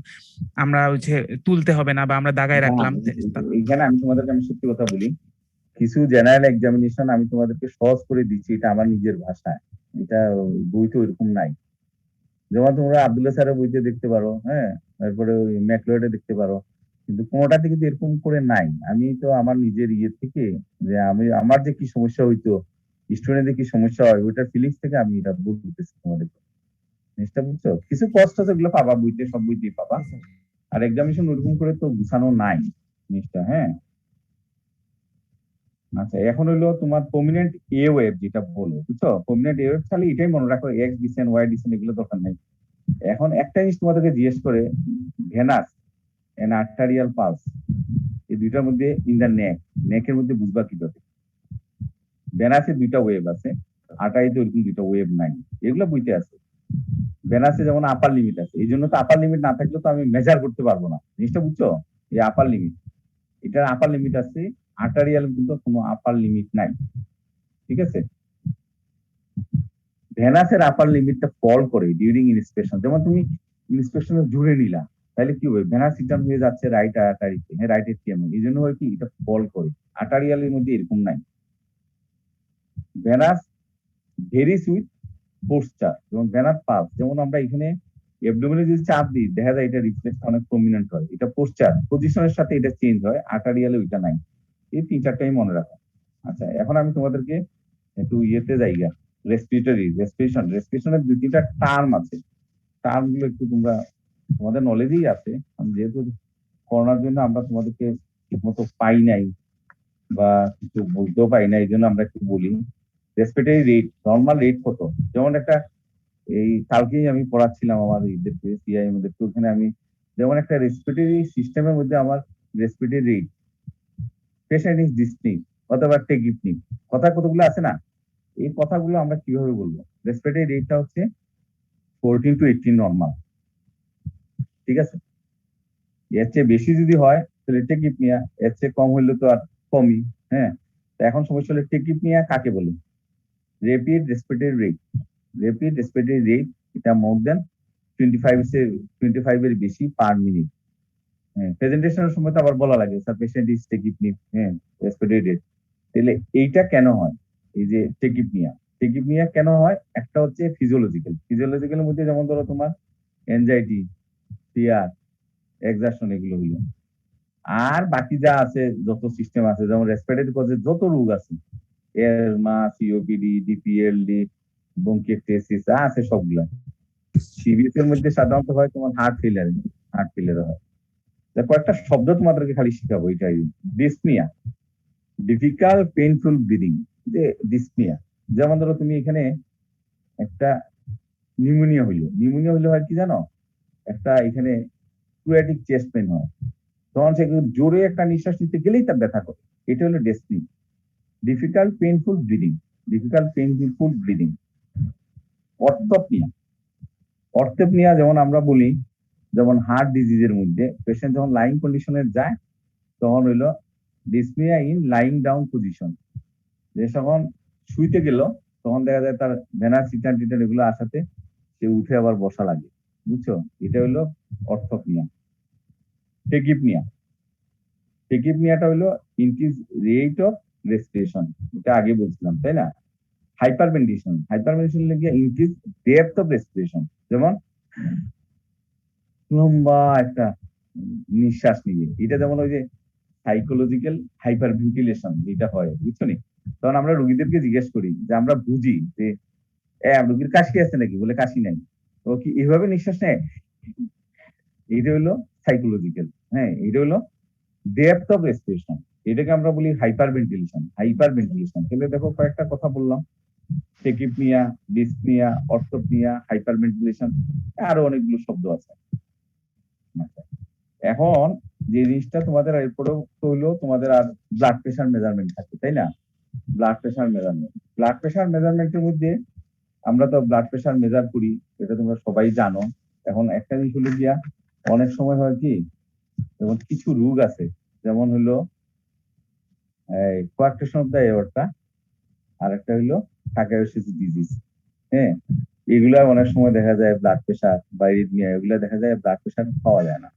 আমরা হচ্ছে তুলতে হবে না বা আমরা দাগায় রাখলাম? এইখানে আমি তোমাদেরকে আমি সত্যি কথা বলি, কিছু জেনারেল এক্সামিনেশন আমি তোমাদেরকে সহজ করে দিচ্ছি, এটা আমার নিজের ভাষায়, এটা বই তো এরকম নাই। যেমন তোমরা আব্দুল্লাহ স্যারের বইতে দেখতে পারো, হ্যাঁ, তারপরে ওই ম্যাকলোয়েডে দেখতে পারো, কিন্তু কোনোটাতে কিন্তু এরকম করে নাই। আমি তো আমার নিজের ইয়ে থেকে, যে আমি আমার যে কি সমস্যা হইতো, স্টুডেন্টদের কি সমস্যা হয়, ওইটার ফিলিংস থেকে আমি এটা বলতেছি তোমাদের। জিনিসটা বুঝছো? কিছু কষ্ট আছে, এগুলো পাবা বইতে, সব বইতেই পাবা। আর এক্সামিনেশন ওরকম করে তো গুছানো নাই জিনিসটা, হ্যাঁ। আচ্ছা, এখন হইলো তোমার প্রমিনেন্ট এ ওয়েভ যেটা বলো, বুঝছো? প্রমিনেন্ট এ ওয়েভ, তাহলে এটাই মনে রাখো, এক্স ডিসেন্ট, ওয়াই ডিসেন্ট, এগুলো দরকার নেই। এখন একটা জিনিস তোমাদেরকে জিজ্ঞেস করে, ভেনাস এন্ড আর্টারিয়াল পালস, এই দুইটার মধ্যে ইন দা নেকের মধ্যে বুঝবা কিভাবে? ভেনাসে দুইটা ওয়েভ আছে, আর্টারিতে ওইরকম দুইটা ওয়েভ নাই, এগুলো বুঝতে আছে। ভেনাসে যেমন আপার লিমিট আছে, এই জন্য তো আপার লিমিট না থাকলে তো আমি মেজার করতে পারবো না, জিনিসটা বুঝছো? এই আপার লিমিট, এটার আপার লিমিট আছে, আর্টারিয়াল কিন্তু কোনো আপার লিমিট নাই, ঠিক আছে? ভেনাসের আপার লিমিটটা ফল করে ডিউরিং ইন্সপেকশন। যেমন তুমি ইন্সপেকশনে জুড়ে নিলা, তাহলে কি হবে? ভেনাস রিটার্ন হয়ে যাচ্ছে রাইট আর্টারিতে, হ্যাঁ, রাইট এটিএম, এই জন্য হয় কি, এটা ফল করে। আর্টারিয়ালের মধ্যে এরকম নাই। ভেনাস ভেরি সুইট পোস্টার, যেমন ভেনাস পালস, যেমন আমরা এখানে অ্যাবডোমেনে যদি চাপ দিই, দেখা যায় এটা রিফ্লেক্স অনেক প্রমিনেন্ট হয়, এটা পোস্টার পজিশনের সাথে এটা চেঞ্জ হয়, আর্টারিয়ালে ওইটা নাই। এই তিন চারটাই মনে রাখো। আচ্ছা, এখন আমি তোমাদেরকে একটু ইয়েতে যাইগা, রেসপিরেশনের দুই তিনটা টার্ম আছে, টার্ম গুলো একটু তোমরা তোমাদের নলেজেই আছে, যেহেতু করোনার জন্য আমরা তোমাদেরকে ঠিকমতো পাই নাই বা কিছু বলতেও পাই না, এই জন্য আমরা একটু বলি। রেসপিরেটরি রেট, নর্মাল রেট কত? যেমন একটা, এই কালকেই আমি পড়াচ্ছিলাম আমার এদেরকে, সিআই মধ্যে, ওখানে আমি যেমন একটা রেসপিরেটরি সিস্টেমের মধ্যে আমার রেসপিরেটরি রেট, পেশেন্ট ইজ ডিসপ্লিক অথবা টেকিপনিক, কথা কতগুলো আছে না? এই কথাগুলো আমরা কিভাবে বলবো? রেসপিরেটরি রেটটা হচ্ছে 14 to 18 নর্মাল, ঠিক আছে? এর চেয়ে বেশি যদি হয় তাহলে টেকিপনিয়া, এর চেয়ে কম হইলে তো আর কমই, হ্যাঁ। তো এখন সমস্যা হলো টেকিপনিয়া কাকে বলে? Rapid respiratory rate, rapid respiratory rate, এটা মোর দেন 25 এর বেশি পার মিনিট। হ্যাঁ, প্রেজেন্টেশনের সময় তো আবার বলা লাগে স্যার পেশেন্ট ইজ টেকিপনিক, হ্যাঁ, রেসপিরেটরি রেট। তাহলে এইটা কেন হয়? এই যে টেকিপনিয়া কেন হয়? একটা হচ্ছে ফিজিওলজিক্যালের মধ্যে, যেমন ধরো তোমার এনজাইটি, ফিয়ার, এক্সারশন, এগুলো হইলো। আর বাকি যা আছে, যত সিস্টেম আছে, যেমন রেসপিরেটরি কজের যত রোগ আছে, এলমা, সিওপিডি, ডিপিএলডি, ব্রঙ্কিওটেসিস আছে সবগুলা। সিরিয়াস এর মধ্যে সাধারণত হয় তোমার হার্ট ফেলিয়ার হয়। কয়েকটা শব্দ তোমাদেরকে খালি শিখাবো, এটাই। ডিসনিয়া, ডিফিকাল্ট পেইনফুল ব্রিদিং, যে ডিসনিয়া। যেমন ধরো তুমি এখানে একটা নিউমোনিয়া হইলে হয় কি জানো? একটা এখানে ক্রুয়াটিক চেস্ট পেন হয়, তখন সে জোরে একটা নিঃশ্বাস নিতে গেলেই তার ব্যথা করে। এটা হলো ডেসনি, ডিফিকাল্ট পেইনফুল ব্রিদিং। অর্থোপনিয়া যেমন আমরা বলি, যেমন হার্ট ডিজিজের মধ্যে পেশেন্ট যখন লাইং কন্ডিশনে যায়, তখন হইলো dyspnoea in lying down position. যে যখন শুইতে গেল, তখন দেখা যায় তার ভেনাস রিটার্ন এগুলো আসাতে সে উঠে আবার বসা লাগে, বুঝছো? এটা হইলো অর্থোপনিয়া। টেকিপনিয়াটা হলো ইনক্রিজ রেট অফ রেসপিরেশন, এটা আগে বলছিলাম, তাই না? হাইপারভেন্টিলেশন লাগে ইনক্রিজ ডেপথ অফ রেসপিরেশন, যেমন লম্বা একটা নিঃশ্বাস নিয়ে, এটা যেমন ওই যে সাইকোলজিক্যাল হাইপারভেন্টিলেশন যেটা হয়, বুঝছো নি? তখন আমরা রোগীদেরকে জিজ্ঞেস করি যে আমরা বুঝি যে রোগীর কাশি আছে নাকি, বলে কাশি নাই, ও কি এইভাবে নিঃশ্বাস নেয়? এটা হলো সাইকোলজিক্যাল, হ্যাঁ, এটা হলো ডেপথ অফ রেসপিরেশন, এটাকে আমরা বলি হাইপারভেন্টিলেশন। তাহলে দেখো কয়েকটা কথা বললাম, টেকিপনিয়া, ডিসনিয়া, অর্থোপনিয়া, হাইপারভেন্টিলেশন, আরো অনেকগুলো শব্দ আছে। আচ্ছা, এখন যে জিনিসটা তোমাদের এরপরে হইলো, তোমাদের আর ব্লাড প্রেশার মেজারমেন্ট থাকে, তাই না? ব্লাড প্রেশার মেজারমেন্টের মধ্যে আমরা তো ব্লাড প্রেশার মেজার করি, এটা তোমরা সবাই জানো। এখন একটা জিনিস হলো গিয়া, অনেক সময় হয় কি, যেমন কিছু রোগ আছে, যেমন হলো কোয়ার্কটেশন অফ দ্য এওর্টা, আর একটা হইলো সাকায়োসিস ডিজিজ, হ্যাঁ, এগুলা অনেক সময় দেখা যায় ব্লাড প্রেশার বা এরিথমিয়া, এগুলা দেখা যায় ব্লাড প্রেশার পাওয়া যায় না।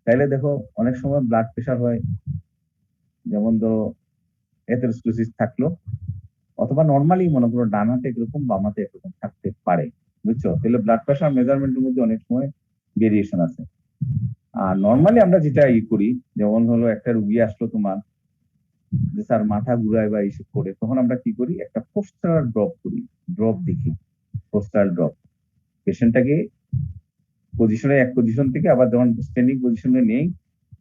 তাইলে দেখো অনেক সময় ব্লাড প্রেশার হয়, যেমন ধরো এথেরোস্ক্লেরোসিস থাকলো, অথবা নর্মালি মনে করো ডান হাতে একরকম বাম হাতে একরকম থাকতে পারে, বুঝছো? তাহলে ব্লাড প্রেশার মেজারমেন্টের মধ্যে অনেক সময় ভেরিয়েশন আছে। আর নর্মালি আমরা যেটা করি, যেমন হলো একটা রুগী আসলো তোমার, যে স্যার মাথা ঘুরায় বা এইসব করে, তখন আমরা কি করি, একটা পোস্টারাল ড্রপ দেখি, পোস্টারাল ড্রপ, পেশেন্টটাকে এক পজিশন থেকে আবার যখন স্ট্যান্ডিং পজিশনে নেই,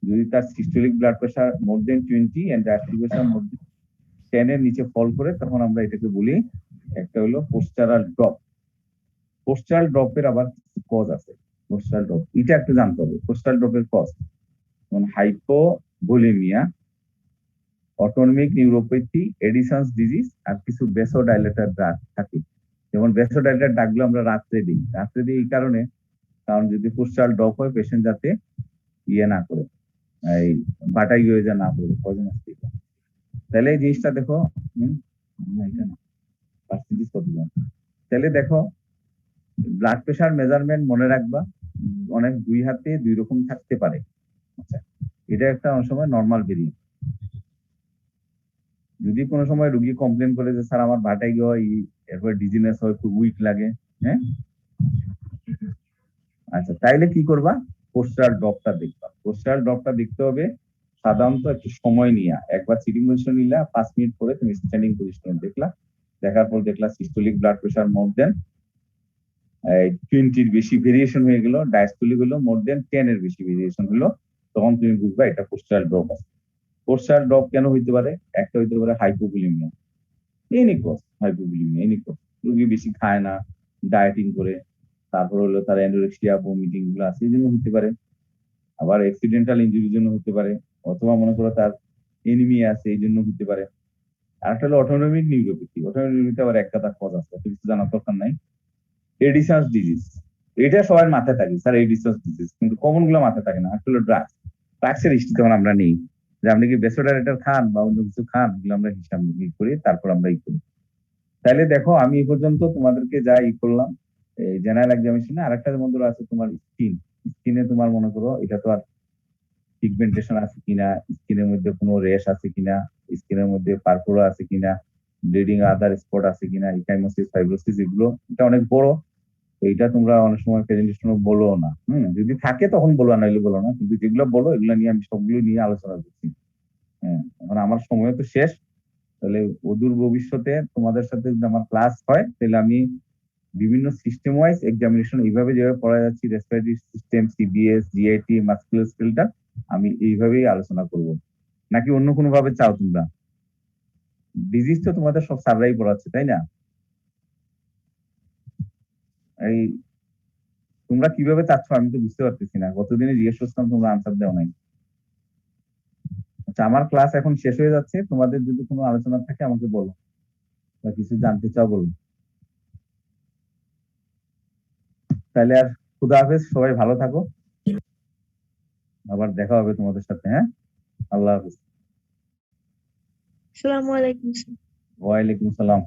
যদি তার systolic blood pressure more than 20 and diastolic pressure more than 10 এর নিচে ফল করে, তখন আমরা এটাকে বলি একটা হলো পোস্টারাল ড্রপ। পোস্টারাল ড্রপের আবার কজ আছে, পোস্টারাল ড্রপ এটা একটু জানতে হবে। পোস্টারাল ড্রপের কজ যেমন hypovolaemia, autonomic neuropathy, Addison's disease, আর কিছু ভেসোডাইলেটর ড্রাগ থাকে। যেমন ভেসোডাইলেটর ড্রাগগুলো আমরা রাত্রে দিই এই কারণে, কারণ যদি পোস্টারাল ড্রপ হয় পেশেন্ট যাতে ইয়ে না করে, এই বাটাই হয়ে যা না করে, পয়জন আসতে। তাহলে এই জিনিসটা দেখো, পার্সেন্টেজ কত জন, তাহলে দেখো ব্লাড প্রেশার মেজারমেন্ট মনে রাখবা, অনেক দুই হাতে দুই রকম থাকতে পারে। আচ্ছা, এটা একটা অনেক সময় নর্মাল ভেরিয়েন্ট। যদি কোনো সময় রুগী কমপ্লেন করে যে স্যার আমার ভাটাই হয়, এরপর ডিজিনেস হয়, খুব উইক লাগে, হ্যাঁ, আচ্ছা, তাইলে কি করবা, পোস্টারাল ড্রপটা দেখবা। পোস্টারাল ড্রপটা দেখতে হবে সাধারণত একটু সময় নিয়ে, একবার সিটিং পজিশন নিলা, 5 মিনিট পরে তুমি স্ট্যান্ডিং পজিশন দেখলা, দেখার পর দেখলা systolic blood pressure more than 20 বেশি ভেরিয়েশন হয়ে গেল, ডায়াস্টোলিক হলো মোর দেন 10 এর বেশি ভেরিয়েশন হলো, তখন তুমি বুঝবা এটা পোস্টারাল ড্রপ আছে। পোস্টারাল ড্রপ কেন হইতে পারে? একটা হইতে পারে হাইপোভোলেমিয়া, রোগী বেশি খায় না, ডায়েটিং করে, তারপর হলো তার অ্যানোরেক্সিয়া, ভমিটিং গুলো আছে, এই জন্য হতে পারে। আবার অ্যাক্সিডেন্টাল ইনজুরির জন্য হতে পারে, অথবা মনে করো তার এনিমিয়া আছে, এই জন্য হতে পারে। আর একটা হলো অটোনমিক নিউরোপ্যাথি, আবার একটা তার কজ আছে, কিছু জানার দরকার নাই। এডিসনস ডিজিজ, এটা সবার মাথায় থাকে স্যার, এডিসনস ডিজিজ, কিন্তু কমন গুলো মাথায় থাকে না। আসলে ড্রাগসের হিস্ট্রি তখন আমরা নেই, যে আপনি কি ভেসোডাইলেটর খান বা অন্য কিছু খান, এগুলো আমরা হিসাব করি, তারপর আমরা করি। তাহলে দেখো আমি এই পর্যন্ত তোমাদেরকে যা করলাম, এই জেনারেল এক্সামিনেশনে। আরেকটার মধ্যে আছে তোমার স্কিনে তোমার মনে করো এটা তো আর পিগমেন্টেশন আছে কিনা, স্কিনের মধ্যে কোনো রেশ আছে কিনা, স্কিনের মধ্যে পারপোরা আছে কিনা, ব্লিডিং আদার স্পট আছে কিনা, ইকাইমোসিস, ফাইব্রোসিস, এগুলো এটা অনেক বড়। এইটা তোমরা অনেক সময় প্রেজেন্টেশনে বলো না, যদি থাকে তখন বলো, নাইলে বলো না, কিন্তু যেগুলো বলো এগুলো নিয়ে আমি সবগুলো নিয়ে আলোচনা করছি। হ্যাঁ, এখন আমার সময় তো শেষ, তাহলে অদূর ভবিষ্যতে তোমাদের সাথে যদি আমার ক্লাস হয়, তাহলে আমি বিভিন্ন সিস্টেম ওয়াইজ এক্সামিনেশন এইভাবে যেভাবে পড়া যাচ্ছে, respiratory system, CBS, GIT, musculoskeletal, আমি এইভাবেই আলোচনা করব। নাকি অন্য কোনো ভাবে চাও তোমরা? ডিজিজ তো তোমাদের সব স্যাররাই পড়াচ্ছে, তাই না? এই তোমরা কিভাবে চাচ্ছ আমি তো বুঝতে পারতেছি না, গতদিনে জিজ্ঞেস করছিলাম, তোমরা আনসার দেও নাই। আচ্ছা, আমার ক্লাস এখন শেষ হয়ে যাচ্ছে, তোমাদের যদি কোনো আলোচনা থাকে আমাকে বলো, বা কিছু জানতে চাও বলো। তাহলে আর খুদা হাফেজ, সবাই ভালো থাকো, আবার দেখা হবে তোমাদের সাথে। হ্যাঁ, আল্লাহ হাফেজ। আসসালামু আলাইকুম। ওয়ালাইকুম সালাম।